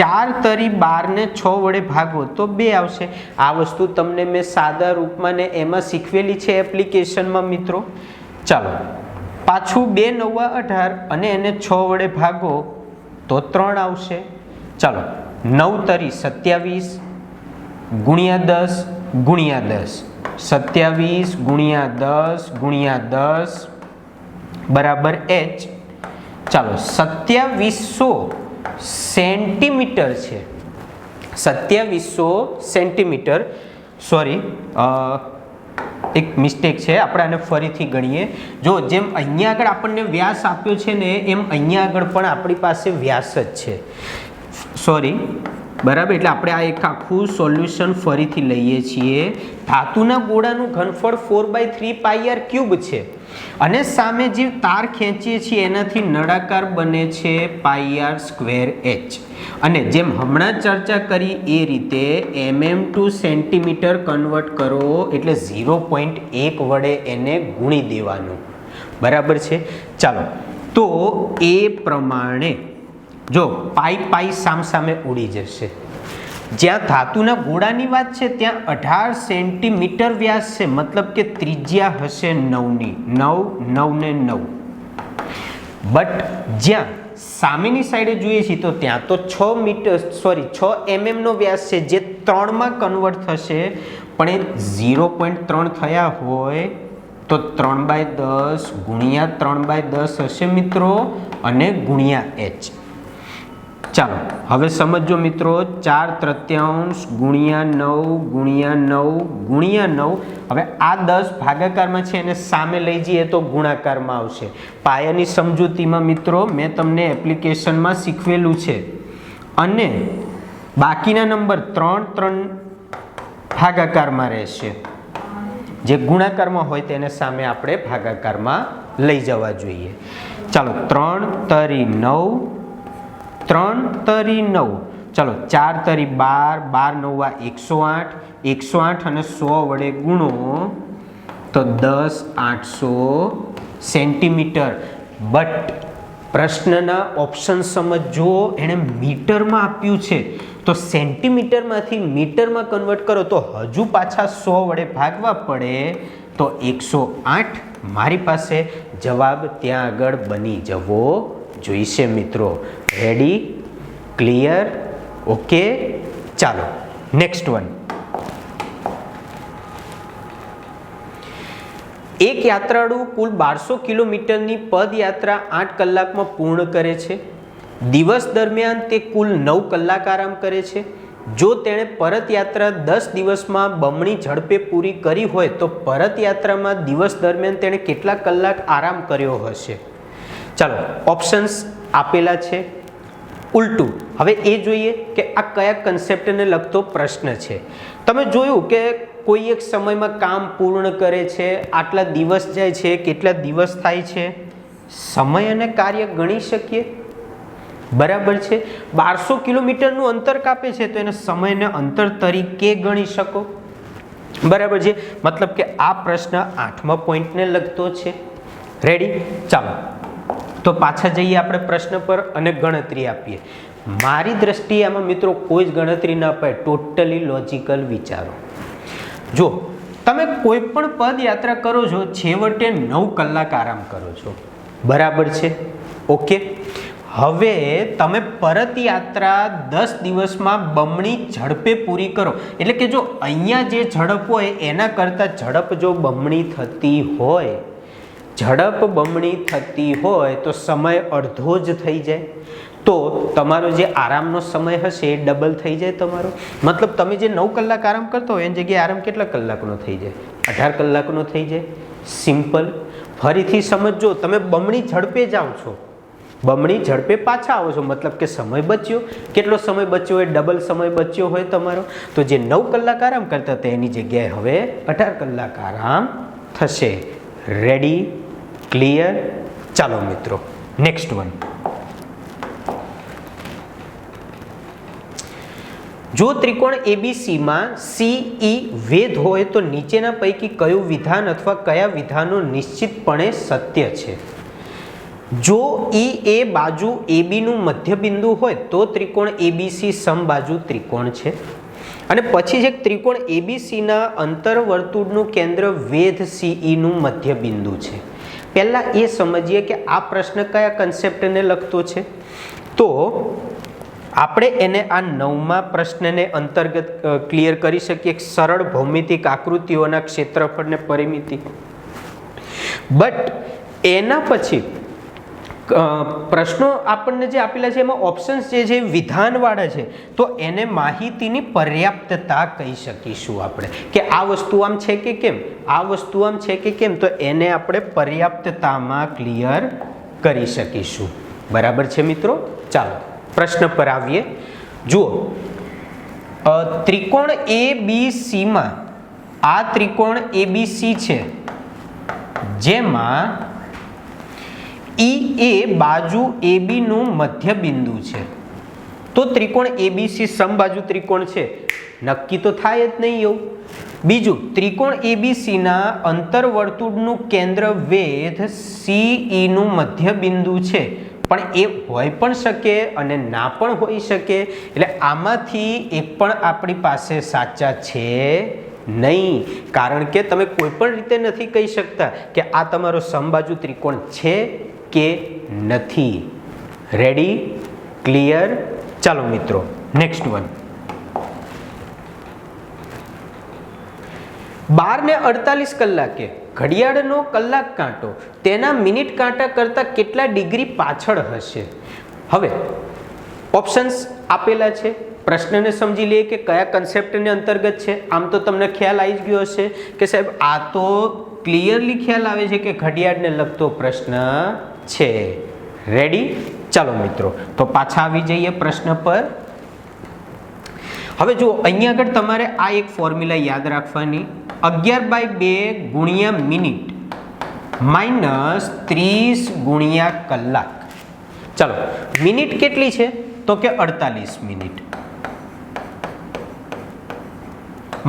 4 તરી 12 ને 6 વડે ભાગો તો 2 આવશે. આ વસ્તુ તમને મેં સાદા રૂપમાં ને એમાં શીખવેલી છે એપ્લિકેશનમાં મિત્રો. ચાલો પાછું 2 × 9 = 18 અને એને 6 વડે ભાગો તો 3 આવશે. ચાલો 9 તરી 27 ગુણ્યા 10 ગુણ્યા 10, 27 ગુણ્યા 10 ગુણ્યા 10 બરાબર એચ. ચાલો 2700 સેન્ટીમીટર છે. 2700 સેન્ટીમીટર, સોરી એક મિસ્ટેક છે, આપણે આને ફરીથી ગણીએ. જો જેમ અહીંયા આગળ આપણને વ્યાસ આપ્યો છે ને, એમ અહીંયા આગળ પણ આપણી પાસે વ્યાસ જ છે. સોરી, બરાબર. એટલે આપણે આ એક આખું સોલ્યુશન ફરીથી લઈએ છીએ. ધાતુના ગોળાનું ઘનફળ 4/3 પાઈ આર ક્યુબ છે અને સામે જે તાર ખેંચીએ છીએ એનાથી નળાકાર બને છે પાઈ આર સ્ક્વેર એચ. અને જેમ હમણાં ચર્ચા કરી એ રીતે mm ટુ સેન્ટીમીટર કન્વર્ટ કરો એટલે 0.1 વડે એને ગુણી દેવાનું. બરાબર છે? ચાલો તો એ પ્રમાણે જો પાઈ સામસામે ઉડી જશે. જ્યાં ધાતુના ગોળાની વાત છે ત્યાં 18 સેન્ટીમીટર વ્યાસ છે, મતલબ કે ત્રિજ્યા હશે 9ની. 9 ને 9. બટ જ્યાં સામેની સાઈડે જોઈએ છીએ તો ત્યાં તો 6 mm નો વ્યાસ છે, જે 3 માં કન્વર્ટ થશે, પણ એ 0.3 થયા હોય તો 3/10 ગુણ્યા 3/10 હશે મિત્રો, અને ગુણ્યા એચ. ચાલો હવે સમજો મિત્રો. 4/3 ગુણ્યા 9 ગુણ્યા 9 ગુણ્યા 9. હવે આ 10 ભાગાકારમાં છે એને સામે લઈ જઈએ તો ગુણાકારમાં આવશે. પાયાની સમજૂતીમાં મિત્રો મેં તમને એપ્લિકેશનમાં શીખવેલું છે. અને બાકીના નંબર 3 ભાગાકારમાં રહેશે. જે ગુણાકારમાં હોય તેને સામે આપણે ભાગાકારમાં લઈ જવા જોઈએ. ચાલો 3 તરી 9, 3 તરી 9. ચાલો 4 તરી 12, 12 × 9 = 108, 108 અને 100 વડે ગુણો તો 10/800 સેન્ટીમીટર. બટ પ્રશ્નના ઓપ્શન સમજો, એણે મીટરમાં આપ્યું છે, તો સેન્ટીમીટરમાંથી મીટરમાં કન્વર્ટ કરો તો હજુ પાછા 100 વડે ભાગવા પડે, તો 108 મારી પાસે જવાબ ત્યાં આગળ બની જવો જોઈશે મિત્રો. રેડી? ક્લિયર? ઓકે. ચાલો નેક્સ્ટ વન. એક યાત્રાળુ કુલ 1200 કિલોમીટરની પદયાત્રા 8 કલાકમાં પૂર્ણ કરે છે. દિવસ દરમિયાન તે કુલ 9 કલાક આરામ કરે છે. જો તેણે પરત યાત્રા 10 દિવસમાં બમણી ઝડપે પૂરી કરી હોય તો પરત યાત્રામાં દિવસ દરમિયાન તેણે કેટલા કલાક આરામ કર્યો હશે? ચાલો ઓપ્શન્સ આપેલા છે. ઉલટું હવે એ જોઈએ કે આ કયા કન્સેપ્ટને લગતો પ્રશ્ન છે. તમે જોયું કે કોઈ એક સમયમાં કામ પૂર્ણ કરે છે, આટલા દિવસ જાય છે, કેટલા દિવસ થાય છે, સમય અને કાર્ય ગણી શકીએ. બરાબર છે? 1200 કિલોમીટરનું અંતર કાપે છે તો એને સમયને અંતર તરીકે ગણી શકો. બરાબર છે? મતલબ કે આ પ્રશ્ન 8મા પોઈન્ટને લગતો છે. રેડી? ચાલો તો પાછા જઈએ આપણે પ્રશ્ન પર અને ગણતરી આપીએ. મારી દ્રષ્ટિએ આમાં મિત્રો કોઈ જ ગણતરી ના પાય, ટોટલી લોજિકલ વિચારો. જો તમે કોઈ પણ પદયાત્રા કરો છો, છેવટે 9 કલાક આરામ કરો છો, બરાબર છે? ઓકે. હવે તમે પરત યાત્રા 10 દિવસમાં બમણી ઝડપે પૂરી કરો, એટલે કે જો અહીંયા જે ઝડપ હોય એના કરતાં ઝડપ જો બમણી થતી હોય, ઝડપ બમણી થતી હોય તો સમય અડધો જ થઈ જાય, તો તમારો જે આરામનો સમય હશે એ ડબલ થઈ જાય તમારો. મતલબ તમે જે 9 કલાક આરામ કરતો હોય એની જગ્યાએ આરામ કેટલા કલાકનો થઈ જાય? 18 કલાકનો થઈ જાય. સિમ્પલ. ફરીથી સમજો, તમે બમણી ઝડપે જાઓ છો, બમણી ઝડપે પાછા આવો છો, મતલબ કે સમય બચ્યો. કેટલો સમય બચ્યો હોય? ડબલ સમય બચ્યો હોય તમારો. તો જે 9 કલાક આરામ કરતા હતા એની જગ્યાએ હવે 18 કલાક આરામ થશે. રેડી? ક્લિયર? ચાલો મિત્રો, નેક્સ્ટ વન. જો ત્રિકોણ એબીસીમાં CE વેધ હોય તો નીચેના પૈકી કયું વિધાન અથવા કયા વિધાનો નિશ્ચિતપણે સત્ય છે? જો એ બાજુ AB નું મધ્યબિંદુ હોય તો ત્રિકોણ ABC સમબાજુ ત્રિકોણ છે. અને પછી જે ત્રિકોણ ABCના અંતરવર્તુળનું કેન્દ્ર વેધ CE નું મધ્યબિંદુ છે. પહેલા એ સમજીએ કે આ પ્રશ્ન કયા કન્સેપ્ટને લગતો છે. તો આપણે એને આ 9મા પ્રશ્નને અંતર્ગત ક્લિયર કરી શકીએ. સરળ ભૌમિતિક આકૃતિઓના ક્ષેત્રફળ ને પરિમિતિ. બટ એના પછી પ્રશ્નો આપણને જે આપેલા છે એમાં ઓપ્શન્સ જે છે વિધાનવાળા છે, તો એને માહિતીની પર્યાપ્તતા કહી શકીશું આપણે, કે આ વસ્તુ આમ છે કે કેમ, આ વસ્તુ આમ છે કે કેમ, તો એને આપણે પર્યાપ્તતામાં ક્લિયર કરી શકીશું. બરાબર છે મિત્રો? ચાલો પ્રશ્ન પર આવીએ. જુઓ, ત્રિકોણ ABCમાં આ ત્રિકોણ ABC છે જેમાં એ બાજુ AB નું મધ્ય બિંદુ છે, તો ત્રિકોણ ABC સમબાજુ ત્રિકોણ છે, નક્કી તો થાય જ નહીં એવું. બીજું, ત્રિકોણ ABC ના અંતરવર્તુળનું કેન્દ્ર વેધ CE નું મધ્ય બિંદુ છે, પણ એ હોઈ પણ શકે અને ના પણ હોઈ શકે. એટલે આમાંથી એક પણ આપણી પાસે સાચા છે નહીં, કારણ કે તમે કોઈ પણ રીતે નથી કહી શકતા કે આ તમારો સમબાજુ ત્રિકોણ છે કે નથી. રેડી? ક્લિયર? ચાલો મિત્રો, નેક્સ્ટ વન. 12 ને 48 કલાકે ઘડિયાળનો કલાક કાંટો તેના મિનિટ કાંટા કરતાં કેટલા ડિગ્રી પાછળ હશે? હવે ઓપ્શન્સ આપેલા છે, પ્રશ્નને સમજી લઈએ કે કયા કન્સેપ્ટને અંતર્ગત છે. આમ તો તમને ખ્યાલ આવી જ ગયો હશે કે સાહેબ આ તો ક્લિયરલી ખ્યાલ આવે છે કે ઘડિયાળને લગતો પ્રશ્ન છે. રેડી? ચાલો મિત્રો, તો પાછા આવી જઈએ પ્રશ્ન પર. હવે જુઓ, અહીંયા આગળ તમારે આ એક ફોર્મ્યુલા યાદ રાખવાની, 11/2 ગુણ્યા મિનિટ માઇનસ 30 ગુણ્યા કલાક. ચાલો, મિનિટ કેટલી છે? તો કે 48 મિનિટ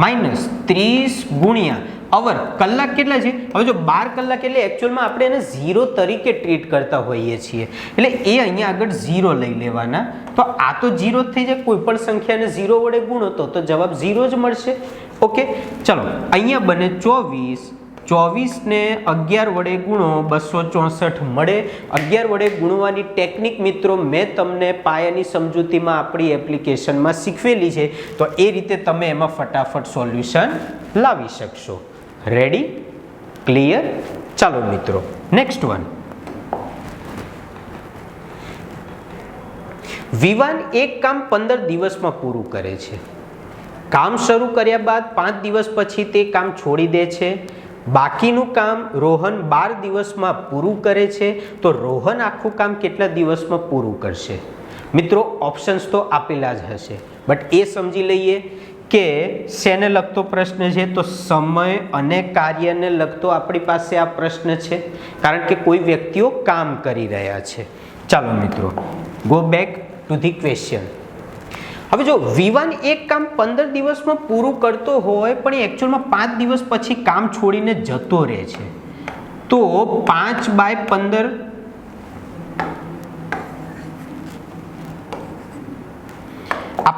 માઇનસ 30 ગુણ્યા અવર. કલાક કેટલા છે? હવે જો 12 કલાક એટલે એકચ્યુઅલમાં આપણે એને 0 તરીકે ટ્રીટ કરતા હોઈએ છીએ, એટલે એ અહીંયા આગળ 0 લઈ લેવાના. તો આ તો 0 જ થઈ જાય, કોઈ પણ સંખ્યાને 0 વડે ગુણો તો જવાબ 0 જ મળશે. ઓકે, ચલો અહીંયા બને 24. 24 ને 11 વડે ગુણો 264 મળે. 11 વડે ગુણવાની ટેકનિક મિત્રો મેં તમને પાયાની સમજૂતીમાં આપણી એપ્લિકેશનમાં શીખવેલી છે, તો એ રીતે તમે એમાં ફટાફટ સોલ્યુશન લાવી શકશો. રેડી? ક્લિયર? ચાલો મિત્રો, નેક્સ્ટ વન. વિવાન એક કામ 15 દિવસમાં પૂરું કરે છે. કામ શરૂ કર્યા બાદ 5 દિવસ પછી તે કામ છોડી દે છે. બાકીનું કામ રોહન 12 દિવસમાં પૂરું કરે છે, તો રોહન આખું કામ કેટલા દિવસમાં પૂરું કરશે? મિત્રો ઓપ્શન્સ તો આપેલા જ હશે, બટ એ સમજી લઈએ કે શેને લગતો પ્રશ્ન છે. તો સમય અને કાર્યને લગતો આપણી પાસે આ પ્રશ્ન છે, કારણ કે કોઈ વ્યક્તિઓ કામ કરી રહ્યા છે. ચાલો મિત્રો, go back to the question. હવે જો વિવાન એક કામ 15 દિવસમાં પૂરું કરતો હોય પણ એ એકચ્યુઅલમાં 5 દિવસ પછી કામ છોડીને જતો રહે છે, તો 5/15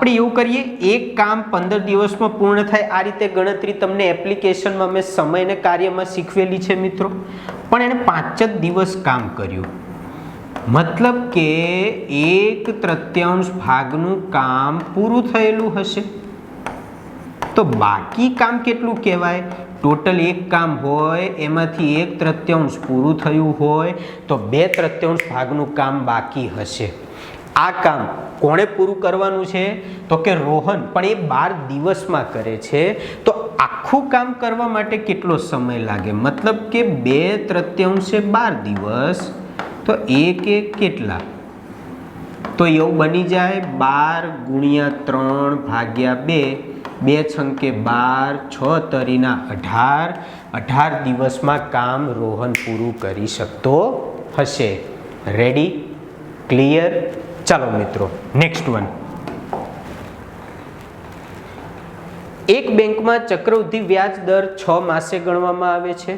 આપણે એવું કરીએ, એક કામ 15 દિવસમાં પૂર્ણ થાય આ રીતે ગણતરી તમને એપ્લિકેશનમાં મેં સમય અને કાર્યમાં શીખવેલી છે મિત્રો, પણ એણે 5 જ દિવસ કામ કર્યું, મતલબ કે 1/3 ભાગનું કામ પૂરું થયેલું હશે. તો બાકી કામ કેટલું કહેવાય? ટોટલ એક કામ હોય એમાંથી 1/3 પૂરું થયું હોય તો 2/3 ભાગનું કામ બાકી હશે. આ કામ કોણે પૂરું કરવાનું છે? તો કે રોહન, પણ એ 12 દિવસમાં કરે છે. તો આખું કામ કરવા માટે કેટલો સમય લાગે? મતલબ કે 2/3 એ 12 દિવસ, તો એક કેટલા? તો એવું બની જાય 12 × 3 ભાગ્યા 2, 2 છંકે 12, 6 તરીના 18 દિવસમાં કામ રોહન પૂરું કરી શકતો હશે. રેડી? ક્લિયર? ચાલો મિત્રો, નેક્સ્ટ વન. એક બેંકમાં ચક્રવૃદ્ધિ વ્યાજ દર 6 માસે ગણવામાં આવે છે.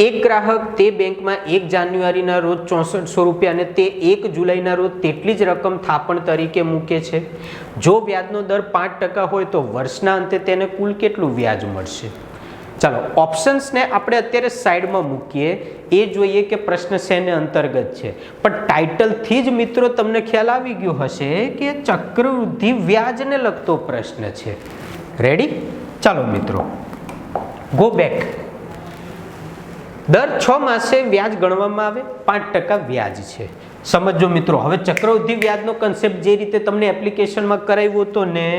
એક ગ્રાહક તે બેંકમાં 1 જાન્યુઆરીના રોજ 6400 રૂપિયા અને તે 1 જુલાઈના રોજ તેટલી જ રકમ થાપણ તરીકે મૂકે છે. જો વ્યાજનો દર 5% હોય તો વર્ષના અંતે તેને કુલ કેટલું વ્યાજ મળશે? ચાલો ઓપ્શન્સને આપણે અત્યારે સાઈડમાં મૂકીએ, એ જોઈએ કે પ્રશ્ન શેને અંતર્ગત છે. પણ ટાઇટલથી જ મિત્રો તમને ખ્યાલ આવી ગયો હશે કે ચક્રવૃદ્ધિ વ્યાજને લગતો પ્રશ્ન છે. રેડી? ચાલો મિત્રો, ગો બેક. દર 6 માસે વ્યાજ ગણવામાં આવે, 5% વ્યાજ છે. સમજો મિત્રો, હવે ચક્રવૃદ્ધિ વ્યાજનો કન્સેપ્ટ જે રીતે તમને એપ્લિકેશનમાં કરાવ્યો હતો ને,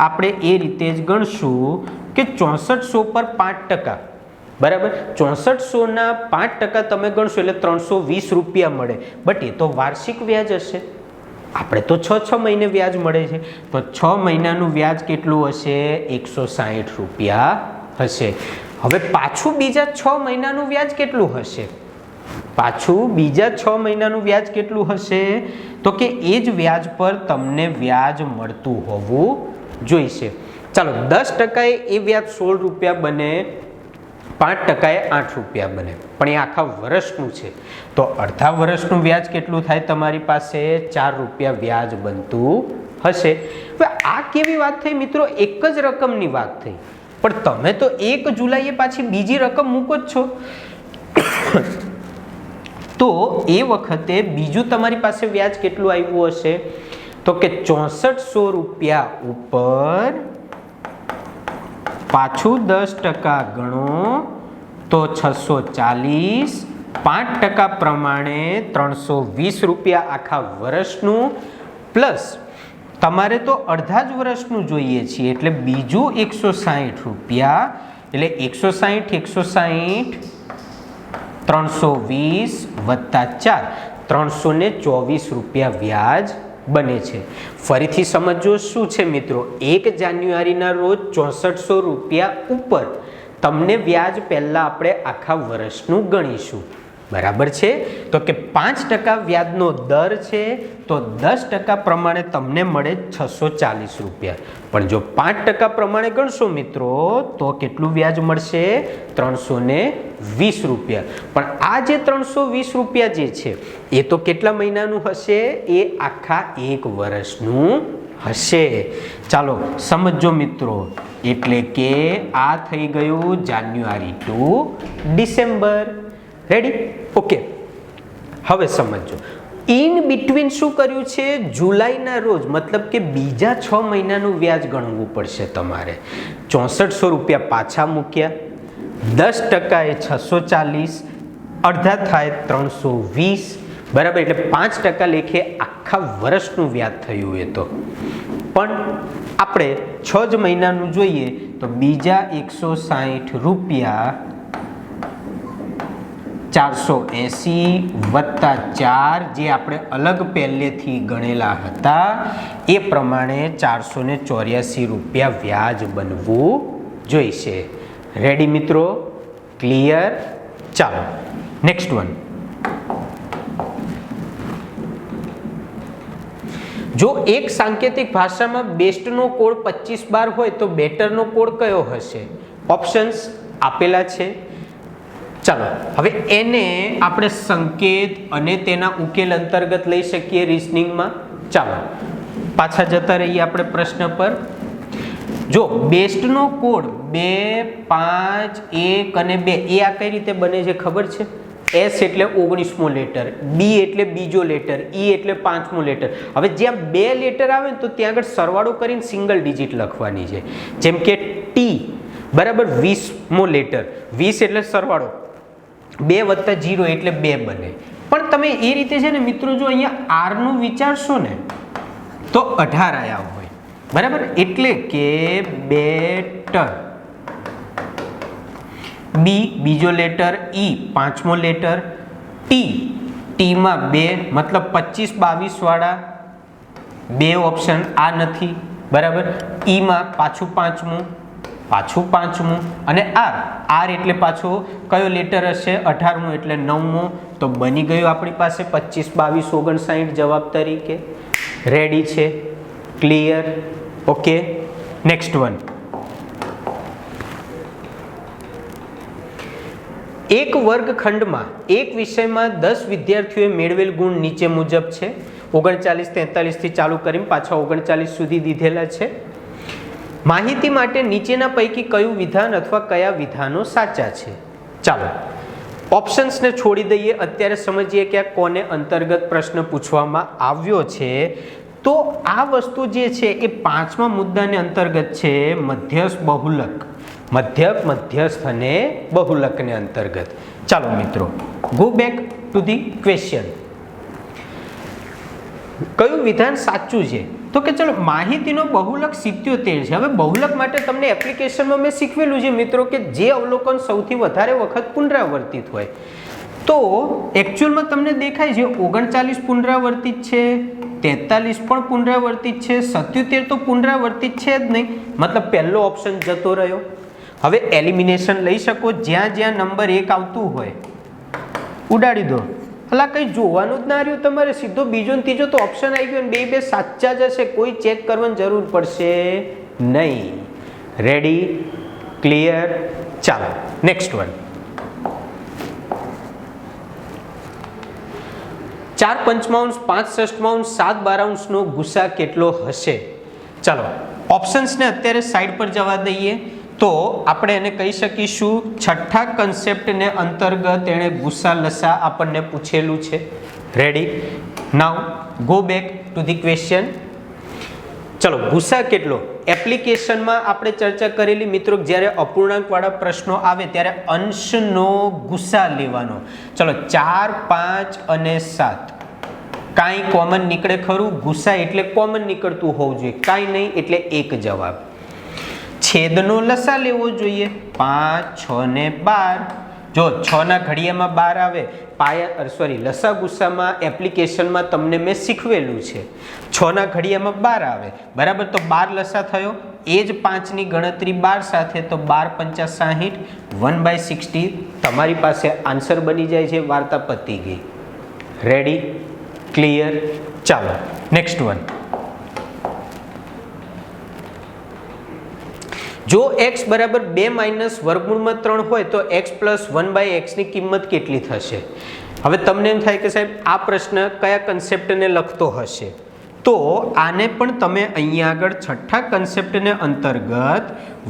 આપણે એ રીતે જ ગણશું કે 6400 પર 5%, બરાબર? 6400 ના 5% તમે ગણશો એટલે 320 રૂપિયા મળે. બટ એ તો વાર્ષિક વ્યાજ હશે, આપણે તો 6 મહિને વ્યાજ મળે છે. તો 6 મહિનાનું વ્યાજ કેટલું હશે? 160 રૂપિયા હશે. હવે પાછું બીજા 6 મહિનાનું વ્યાજ કેટલું હશે? પાછું બીજા 6 મહિનાનું વ્યાજ કેટલું હશે? તો કે એ જ વ્યાજ પર તમને વ્યાજ મળતું હોવું જોઈશે. ચાલો, 10% એ વ્યાજ 16 રૂપિયા બને, 5% એ 8 રૂપિયા બને, પણ એ આખા વર્ષનું છે. તો અડધા વર્ષનું વ્યાજ કેટલું થાય? તમારી પાસે 4 રૂપિયા વ્યાજ બનતું હશે. હવે આ કેવી વાત થઈ મિત્રો? એક જ રકમની વાત થઈ, પણ તમે તો 1 જુલાઈએ પાછી બીજી રકમ મૂકો જ છો. તો એ વખતે બીજું તમારી પાસે વ્યાજ કેટલું આવ્યું હશે? તો કે 6400 રૂપિયા ઉપર પાછું 10% ગણો તો 640, 5% પ્રમાણે 320 રૂપિયા આખા વર્ષનું, પ્લસ તમારે તો અડધા જ વર્ષનું જોઈએ છીએ એટલે બીજું 160 રૂપિયા, એટલે 160 320 વત્તા 4, 324 રૂપિયા વ્યાજ બને છે. ફરીથી સમજો શું છે મિત્રો? 1 જાન્યુઆરીના રોજ 6400 રૂપિયા ઉપર તમને વ્યાજ પહેલા આપણે આખા વર્ષનું ગણીશું, બરાબર છે? તો કે 5% વ્યાજનો દર છે, તો 10% પ્રમાણે તમને મળે 640 રૂપિયા. પણ જો 5% પ્રમાણે ગણશો મિત્રો તો કેટલું વ્યાજ મળશે? 320 રૂપિયા. પણ આ જે 320 રૂપિયા જે છે એ તો કેટલા મહિનાનું હશે? એ આખા 1 વર્ષનું હશે. ચાલો સમજો મિત્રો, એટલે કે આ થઈ ગયું January to December. Ready? Okay. હવે સમજો, ઇન બિટવીન શું કર્યું છે? જુલાઈના રોજ, મતલબ કે બીજા 6 મહિનાનું વ્યાજ ગણવું પડશે તમારે. 6400 રૂપિયા પાછા મૂક્યા, 10% એ 640, અડધા થાય 320, બરાબર? એટલે 5% લેખે આખા વર્ષનું વ્યાજ થયું. એ તો પણ આપણે 6 જ મહિનાનું જોઈએ તો બીજા 160 રૂપિયા 480 વત્તા 4, જે આપણે અલગ પહેલેથી ગણેલા હતા એ પ્રમાણે 484 રૂપિયા વ્યાજ બનવું જોઈશે. રેડી મિત્રો? ક્લિયર? ચાલો નેક્સ્ટ વન. જો એક સાંકેતિક ભાષામાં બેસ્ટનો કોડ 2512 હોય તો બેટરનો કોડ કયો હશે? ઓપ્શન્સ આપેલા છે. ચાલો હવે એને આપણે સંકેત અને તેના ઉકેલ અંતર્ગત લઈ શકીએ રીઝનિંગમાં. ચાલો પાછા જતા રહીએ આપણે પ્રશ્ન પર. જો બેસ્ટનો કોડ 2, 5, 1 અને 2 એ આ કઈ રીતે બને છે ખબર છે? એસ એટલે 19મો લેટર, બી એટલે બીજો લેટર, ઈ એટલે 5મો લેટર. હવે જ્યાં 2 લેટર આવે ને તો ત્યાં આગળ સરવાળો કરીને સિંગલ ડિજિટ લખવાની છે. જેમ કે ટી બરાબર 20મો લેટર, 20 એટલે સરવાળો, 2 વત્તા 0 એટલે 2 બને. પણ તમે એ રીતે છે ને મિત્રો, જો અહીંયા આર નું વિચારશો ને તો 18 આયા હોય બરાબર. એટલે કે બેટર, બી બીજો લેટર, ઈ 5મો લેટર, ટી માં 2 મતલબ 25 22 વાળા 2 ઓપ્શન આ નથી બરાબર. ઈ માં પાછું 5મું અને આર એટલે પાછો કયો લેટર હશે? 18મું એટલે 9મો. તો બની ગયું આપણી પાસે 25 22 59 જવાબ તરીકે. રેડી છે? ક્લિયર? ઓકે. Next one. એક વર્ગખંડમાં એક વિષયમાં 10 વિદ્યાર્થીઓએ મેળવેલ ગુણ નીચે મુજબ છે. 39 43 થી ચાલુ કરીને પાછા 39 સુધી દીધેલા છે. માહિતી માટે નીચેના પૈકી કયું વિધાન અથવા કયા વિધાનો સાચા છે? ચાલો ઓપ્શન્સને છોડી દઈએ. અત્યારે સમજીએ કે આ કોને અંતર્ગત પ્રશ્ન પૂછવામાં આવ્યો છે. તો આ વસ્તુ જે છે એ 5મા મુદ્દાને અંતર્ગત છે, મધ્યસ્થ બહુલક. મધ્યસ્થ અને બહુલકને અંતર્ગત. ચાલો મિત્રો, go back to the question. કયું વિધાન સાચું છે? તો કે ચલો માહિતીનો બહુલક 77 છે. હવે બહુલક માટે તમને એપ્લિકેશનમાં મેં શીખવેલું છે મિત્રો કે જે અવલોકન સૌથી વધારે વખત પુનરાવર્તિત હોય. તો એકચ્યુઅલમાં તમને દેખાય છે 39 પુનરાવર્તિત છે, 43 પણ પુનરાવર્તિત છે, 77 તો પુનરાવર્તિત છે જ નહીં, મતલબ પહેલો ઓપ્શન જતો રહ્યો. હવે એલિમિનેશન લઈ શકો. જ્યાં જ્યાં નંબર 1 આવતું હોય ઉડાડી દો. અલા કંઈ જોવાનું જ ના રહ્યું તમારે, સીધો બીજો ને ત્રીજો તો ઓપ્શન આવી ગયો ને બે સાચા જ હશે, કોઈ ચેક કરવાની જરૂર પડશે નહીં. રેડી? ક્લિયર? ચાલો નેક્સ્ટ વન. 4 પંચમાંશ 5 ષષ્ઠમાંશ 7 બારાંશનો ગુસા કેટલો હશે? ચાલો ઓપ્શન્સને અત્યારે સાઈડ પર જવા દઈએ. તો આપણે એને કહી શકીશું છઠ્ઠા કન્સેપ્ટને અંતર્ગત એણે ગુસા લસા આપણને પૂછેલું છે. Ready? Now go back to the question. ચલો ગુસા કેટલો? એપ્લિકેશનમાં આપણે ચર્ચા કરેલી મિત્રો, જ્યારે અપૂર્ણાંકવાળા પ્રશ્નો આવે ત્યારે અંશનો ગુસા લેવાનો. ચલો 4 5 અને 7 કાંઈ કોમન નીકળે ખરું? ગુસા એટલે કોમન નીકળતું હોવું જોઈએ, કાંઈ નહીં એટલે એક જવાબ. છેદનો લસા લેવો જોઈએ. 5 6 ને 12. જો 6 ના ઘડિયામાં 12 આવે, લસા ગુસામાં એપ્લિકેશનમાં તમને મેં શીખવેલું છે. 6 ના ઘડિયામાં 12 આવે બરાબર, તો 12 લસા થયો. એ જ 5 ની ગણતરી 12 સાથે, તો 12 5 60, 1/60 તમારી પાસે આન્સર બની જાય છે. વાર્તા પતી ગઈ. રેડી? ક્લિયર? ચાલો નેક્સ્ટ વન. જો x બરાબર 2 - વર્ગમૂળમાં 3 હોય તો x + 1/x ની કિંમત કેટલી થશે? હવે તમને એમ થાય કે સાહેબ આ પ્રશ્ન કયા કન્સેપ્ટને લખતો હશે? તો આને પણ તમે અહીંયા આગળ છઠ્ઠા કન્સેપ્ટને અંતર્ગત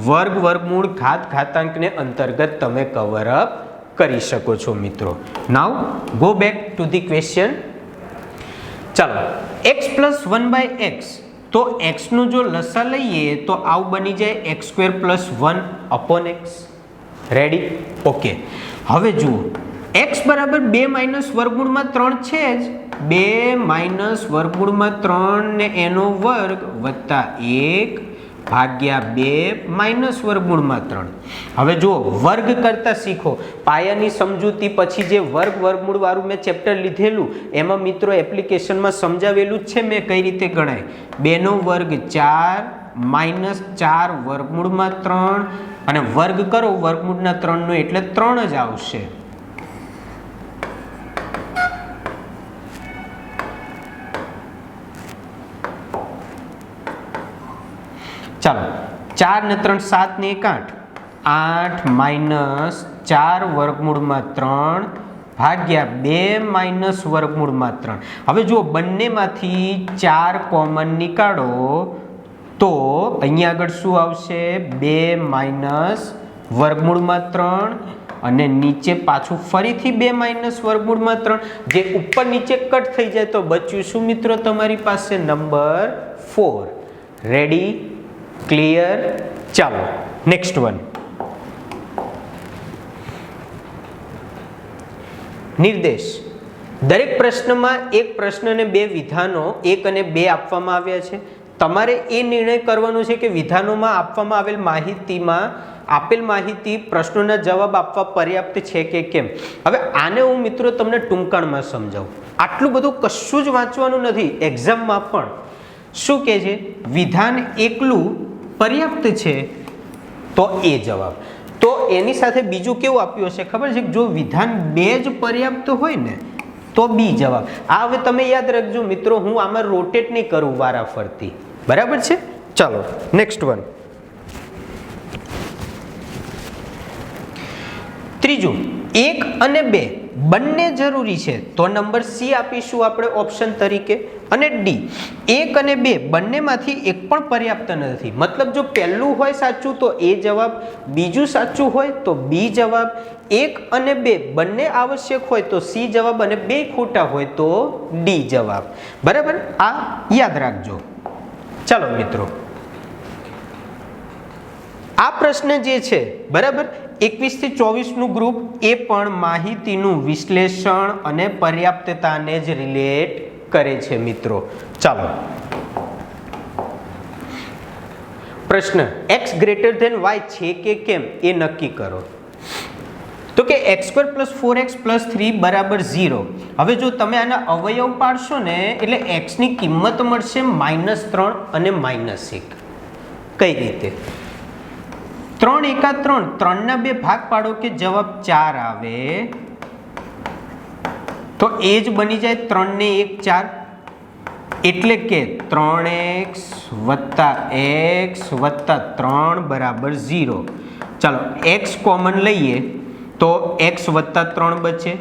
વર્ગ વર્ગમૂળ ઘાત ઘાતાંકને અંતર્ગત તમે કવર અપ કરી શકો છો મિત્રો. Now go back to the question. ચાલો x + 1/x, તો x નું જો લસા લઈએ તો આવું બની જાય x² + 1/x. રેડી? ઓકે. હવે જુઓ x બરાબર 2 - વર્ગમૂળમાં 3 છે જ. 2 - વર્ગમૂળમાં 3 ને એનો વર્ગ વત્તા 1 ભાગ્યા 2 - વર્ગમૂળમાં 3. હવે જુઓ વર્ગ કરતા શીખો. પાયાની સમજૂતી પછી જે વર્ગ વર્ગમૂળ વાળું મેં ચેપ્ટર લીધેલું એમાં મિત્રો એપ્લિકેશનમાં સમજાવેલું જ છે મેં કઈ રીતે ગણાય. 2 નો વર્ગ 4 -4 વર્ગમૂળમાં 3 અને વર્ગ કરો વર્ગમૂળના 3 નો એટલે 3 જ આવશે. ચાલો 4 ને 3 7 ને 1 8 8 - 4 વર્ગમૂળમાં 3 ભાગ્યા 2 માઇનસ વર્ગમૂળમાં 3. હવે જુઓ બંનેમાંથી 4 કોમન નીકાળો તો અહીંયા આગળ શું આવશે? 2 માઇનસ વર્ગમૂળમાં 3 અને નીચે પાછું ફરીથી 2 માઇનસ વર્ગમૂળમાં 3. જે ઉપર નીચે કટ થઈ જાય તો બચ્યું શું મિત્રો તમારી પાસે? નંબર 4. રેડી? ક્લિયર? ચાલો નેક્સ્ટ વન. નિર્દેશ. દરેક પ્રશ્નમાં એક પ્રશ્ન અને બે વિધાનો 1 અને 2 આપવામાં આવ્યા છે. તમારે એ નિર્ણય કરવાનો છે કે વિધાનોમાં આપવામાં આવેલ માહિતીમાં આપેલ માહિતી પ્રશ્નોના જવાબ આપવા પર્યાપ્ત છે કે કેમ. હવે આને હું મિત્રો તમને ટૂંકાણમાં સમજાવું. આટલું બધું કશું જ વાંચવાનું નથી. એક્ઝામમાં પણ શું કહે છે? વિધાન એકલું પર્યાપ્ત છે તો એ જવાબ. તો એની સાથે બીજું કેવું આપ્યું હશે ખબર છે? જો વિધાન 2 જ પર્યાપ્ત હોય ને તો બી જવાબ. આ હવે તમે યાદ રાખજો મિત્રો, હું આમાં રોટેટ નહીં કરું વારાફરતી. બરાબર છે? ચાલો નેક્સ્ટ વન. ત્રીજું, 1 અને 2 બંને જરૂરી છે તો નંબર સી આપીશું આપણે ઓપ્શન તરીકે. અને ડી, 1 અને 2 બંનેમાંથી એક પણ પર્યાપ્ત નથી. મતલબ જો પહેલું હોય સાચું તો એ જવાબ, બીજું સાચું હોય તો બી જવાબ, 1 અને 2 બંને આવશ્યક હોય તો સી જવાબ અને 2 ખોટા હોય તો ડી જવાબ. બરાબર? આ યાદ રાખજો. ચાલો મિત્રો, આ પ્રશ્ન જે છે બરાબર 21 થી 24 નું ગ્રુપ એ પણ માહિતીનું વિશ્લેષણ અને પર્યાપ્તતાને જ રિલેટ કરે છે મિત્રો. ચાલો પ્રશ્ન, x ગ્રેટર ધેન y છે કે કેમ એ નક્કી કરો. તો કે x² + 4x + 3 = 0. હવે જો તમે આના અવયવ પાડશો ને એટલે x ની કિંમત મળશે -3 અને -1. કઈ રીતે? 3 એકા 3, 3 ના 2 ભાગ પાડો કે જવાબ 4 આવે તો એ જ બની જાય 3 ને 1 4. એટલે કે 3x + x + 3 = 0. ચાલો x કોમન લઈએ તો x + 3 બચે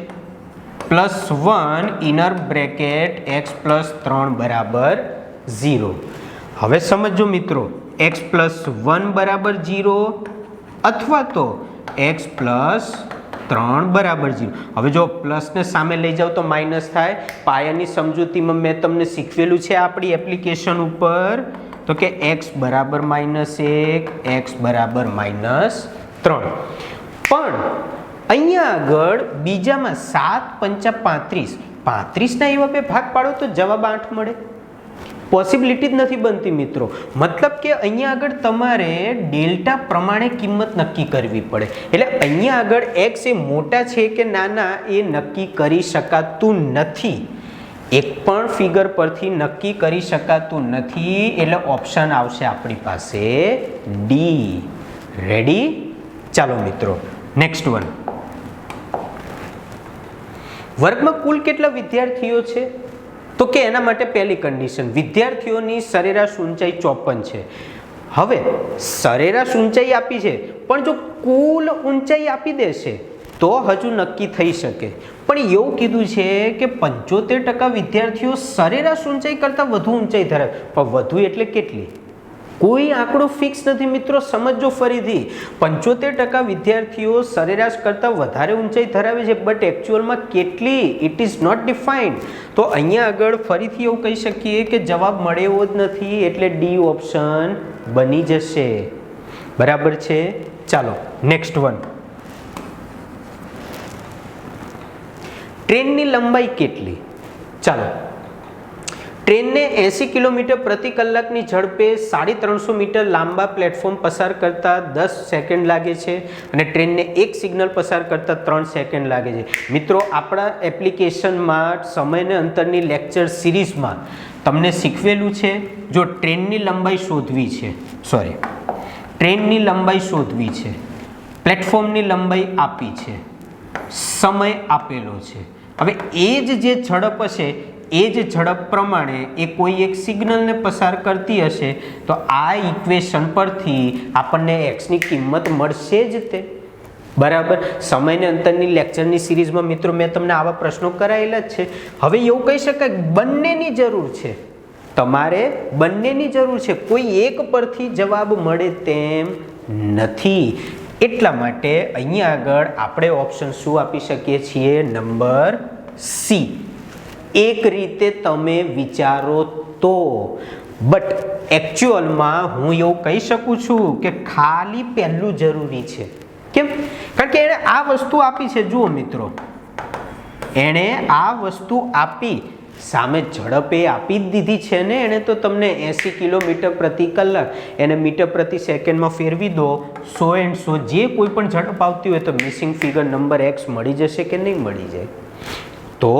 +1 ઇનર બ્રેકેટ x + 3 = 0. હવે સમજો મિત્રો, x + 1 = 0 અથવા તો x + 3 = 0. હવે જો પ્લસ ને સામે લઈ જાવ તો માઇનસ થાય. પાયાની સમજૂતીમાં મેં તમને શીખવેલું છે આપણી એપ્લિકેશન ઉપર, તો કે x = -1, x = -3. પણ અહીંયા આગળ બીજામાં 7 × 5 = 35. 35 ના એવા બે ભાગ પાડો તો જવાબ 8 મળે. પોસિબિલિટી જ નથી બનતી મિત્રો. મતલબ કે અહીંયા આગળ તમારે ડેલ્ટા પ્રમાણે કિંમત નક્કી કરવી પડે. એટલે અહીંયા આગળ x એ મોટા છે કે નાના એ નક્કી કરી શકાતું નથી. એક પણ ફિગર પરથી નક્કી કરી શકાતું નથી. એટલે ઓપ્શન આવશે આપણી પાસે ડી. રેડી? ચાલો મિત્રો નેક્સ્ટ વન. વર્ગમાં કુલ કેટલા વિદ્યાર્થીઓ છે? તો કે એના માટે પહેલી કન્ડિશન, વિદ્યાર્થીઓની સરેરાશ ઊંચાઈ 54 છે. હવે સરેરાશ ઊંચાઈ આપી છે પણ જો કુલ ઊંચાઈ આપી દેશે તો હજુ નક્કી થઈ શકે. પણ એવું કીધું છે કે 75% વિદ્યાર્થીઓ સરેરાશ ઊંચાઈ કરતાં વધુ ઊંચાઈ ધરાવે. પણ વધુ એટલે કેટલી? કોઈ આંકડો ફિક્સ નથી મિત્રો. સમજો ફરીથી, 75% વિદ્યાર્થીઓ સરેરાશ કરતાં વધારે ઊંચાઈ ધરાવે છે, બટ એકચ્યુઅલમાં કેટલી? It is not defined. તો અહીંયા આગળ ફરીથી એવું કહી શકીએ કે જવાબ મળે એવો જ નથી. એટલે ડી ઓપ્શન બની જશે. બરાબર છે? ચાલો નેક્સ્ટ વન. ટ્રેનની લંબાઈ કેટલી? ચાલો, ટ્રેનને 80 કિલોમીટર પ્રતિ કલાકની ઝડપે 350 મીટર લાંબા પ્લેટફોર્મ પસાર કરતા 10 સેકન્ડ લાગે છે અને ટ્રેનને એક સિગ્નલ પસાર કરતા 3 સેકન્ડ લાગે છે. મિત્રો આપણા એપ્લિકેશનમાં સમય અને અંતરની લેક્ચર સિરીઝમાં તમને શીખવેલું છે. જો ટ્રેનની લંબાઈ શોધવી છે, પ્લેટફોર્મની લંબાઈ આપી છે, સમય આપેલો છે. હવે એ જ જે ઝડપ હશે એ જ ઝડપ પ્રમાણે એ કોઈ એક સિગ્નલને પસાર કરતી હશે તો આ ઇક્વેશન પરથી આપણને x ની કિંમત મળશે જ તે. બરાબર. સમય અને અંતરની લેક્ચરની સિરીઝમાં મિત્રો મેં તમને આવા પ્રશ્નો કરાયેલા જ છે. હવે એવું કહી શકાય બંનેની જરૂર છે, તમારે બંનેની જરૂર છે, કોઈ એક પરથી જવાબ મળે તેમ નથી. એટલા માટે અહીંયા આગળ આપણે ઓપ્શન શું આપી શકીએ છીએ? Number C. એક રીતે તમે વિચારો તો, બટ એકચ્યુઅલમાં હું એવું કહી શકું છું કે ખાલી પહેલું જરૂરી છે. કેમ? કારણ કે એણે આ વસ્તુ આપી છે. જુઓ મિત્રો, એણે આ વસ્તુ આપી, સામે ઝડપ એ આપી જ દીધી છે ને. એણે તો તમને 80 કિલોમીટર પ્રતિ કલાક એને મીટર પ્રતિ સેકન્ડમાં ફેરવી દો, 100 એન્ડ 100 જે કોઈ પણ ઝડપ આવતી હોય તો મિસિંગ ફિગર નંબર એક્સ મળી જશે કે નહીં મળી જાય? તો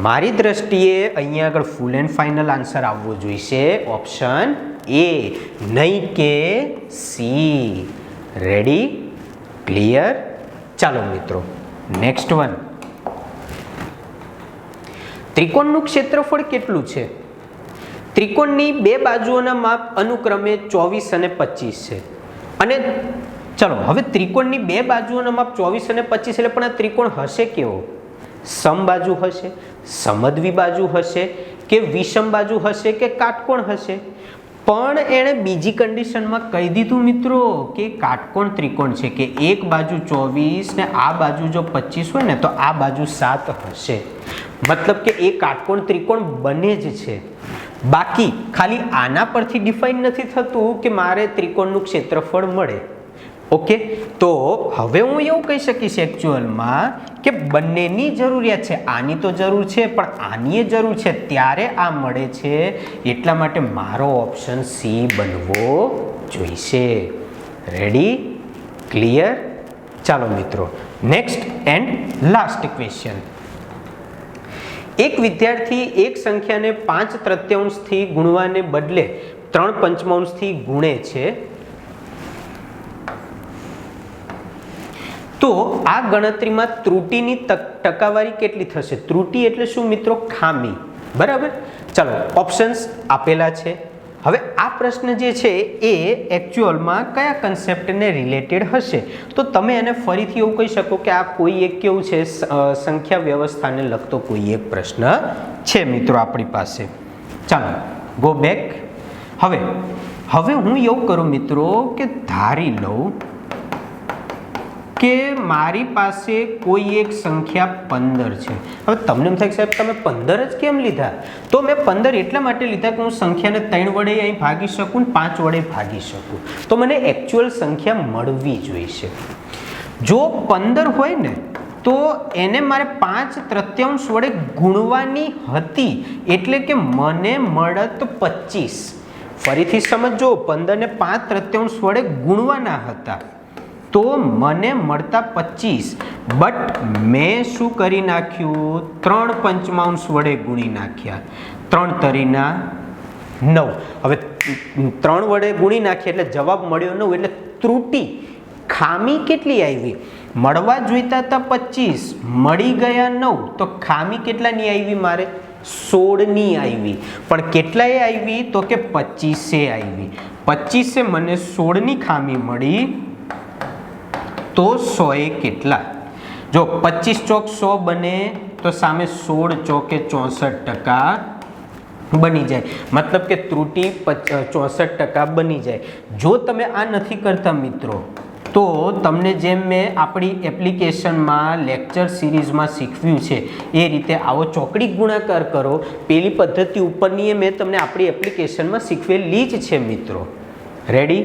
મારી દ્રષ્ટિએ અહીંયા આગળ ફૂલ એન્ડ ફાઇનલ આન્સર આવવો જોઈશે ઓપ્શન એ, નહીં કે સી. રેડી? ક્લિયર? ચાલો મિત્રો, નેક્સ્ટ વન. ત્રિકોણનું ક્ષેત્રફળ કેટલું છે? ત્રિકોણની બે બાજુઓના માપ અનુક્રમે 24 અને 25 છે. અને ચલો હવે ત્રિકોણની બે બાજુઓના માપ 24 અને 25 એટલે પણ આ ત્રિકોણ હશે કેવો? સમબાજુ હશે, સમદ્વિ બાજુ હશે, કે વિષમ બાજુ હશે, કે કાટકોણ હશે? પણ એણે બીજી કન્ડિશનમાં કહી દીધું મિત્રો કે કાટકોણ ત્રિકોણ છે, કે એક બાજુ 24 ને આ બાજુ જો 25 હોય ને તો આ બાજુ 7 હશે. મતલબ કે એ કાટકોણ ત્રિકોણ બને જ છે. બાકી ખાલી આના પરથી ડિફાઇન નથી થતું કે મારે ત્રિકોણનું ક્ષેત્રફળ મળે. ઓકે, તો હવે હું એવું કહી શકીશ એકચ્યુઅલમાં કે બંનેની જરૂરિયાત છે. આની તો જરૂર છે પણ આની જરૂર છે, ત્યારે આ મળે છે. એટલા માટે મારો ઓપ્શન સી બનવો જોઈશે. રેડી? ક્લિયર? ચાલો મિત્રો, નેક્સ્ટ એન્ડ લાસ્ટ ક્વેશ્ચન. એક વિદ્યાર્થી એક સંખ્યાને 5/3 થી ગુણવાને બદલે 3/5 થી ગુણે છે, તો આ ગણતરીમાં ત્રુટિની ટકાવારી કેટલી થશે? ત્રુટિ એટલે શું મિત્રો? ખામી. બરાબર. ચાલો, ઓપ્શન્સ આપેલા છે. હવે આ પ્રશ્ન જે છે એ એકચ્યુઅલમાં કયા કન્સેપ્ટને રિલેટેડ હશે? તો તમે એને ફરીથી એવું કહી શકો કે આ કોઈ એક કેવું છે, સંખ્યા વ્યવસ્થાને લગતો કોઈ એક પ્રશ્ન છે મિત્રો આપણી પાસે. ચાલો ગો બેક. હવે હું એવું કરું મિત્રો કે ધારી લઉં કે મારી પાસે કોઈ એક સંખ્યા 15 છે. હવે તમને એમ થાય કે સાહેબ તમે 15 જ કેમ લીધા? તો મેં 15 એટલા માટે લીધા કે હું સંખ્યાને 3 વડે અહીં ભાગી શકું, 5 વડે ભાગી શકું, તો મને એકચ્યુઅલ સંખ્યા મળવી જોઈશે. જો 15 હોય ને તો એને મારે 5/3 વડે ગુણવાની હતી, એટલે કે મને મળત 25. ફરીથી સમજો, 15 ને 5/3 વડે ગુણવાના હતા તો મને મળતા 25, બટ મેં શું કરી નાખ્યું? 3/5 વડે ગુણી નાખ્યા. 3 તરીના 9. હવે 3 વડે ગુણી નાખ્યા એટલે જવાબ મળ્યો 9. એટલે ત્રુટિ, ખામી કેટલી આવી? મળવા જોઈતા હતા 25, મળી ગયા 9, તો ખામી કેટલાની આવી? મારે 16ની આવી. પણ કેટલાએ આવી? તો કે 25એ આવી. 25એ મને 16ની ખામી મળી, તો 100 એ કેટલા? જો 25 ચોક 100 બને તો સામે 16 ચોકે 64% બની જાય. મતલબ કે ત્રુટિ 64% બની જાય. જો તમે આ નથી કરતા મિત્રો, તો તમને જેમ મેં આપણી એપ્લિકેશનમાં લેક્ચર સિરીઝમાં શીખવ્યું છે એ રીતે આવો ચોકડી ગુણાકાર કરો. પેલી પદ્ધતિ ઉપરની મેં તમને આપણી એપ્લિકેશનમાં શીખવેલી જ છે મિત્રો. રેડી?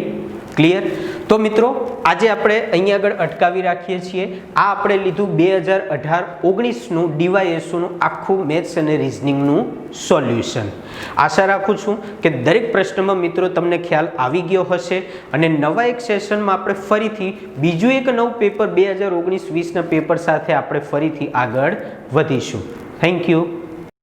ક્લિયર? તો મિત્રો આજે આપણે અહીંયા આગળ અટકાવી રાખીએ છીએ. આ આપણે લીધું 2018-19નું ડીવાયએસઓનું આખું મેથ્સ અને રિઝનિંગનું સોલ્યુશન. આશા રાખું છું કે દરેક પ્રશ્નમાં મિત્રો તમને ખ્યાલ આવી ગયો હશે, અને નવા એક સેશનમાં આપણે ફરીથી બીજું એક નવું પેપર 2019-20ના પેપર સાથે આપણે ફરીથી આગળ વધીશું. Thank you.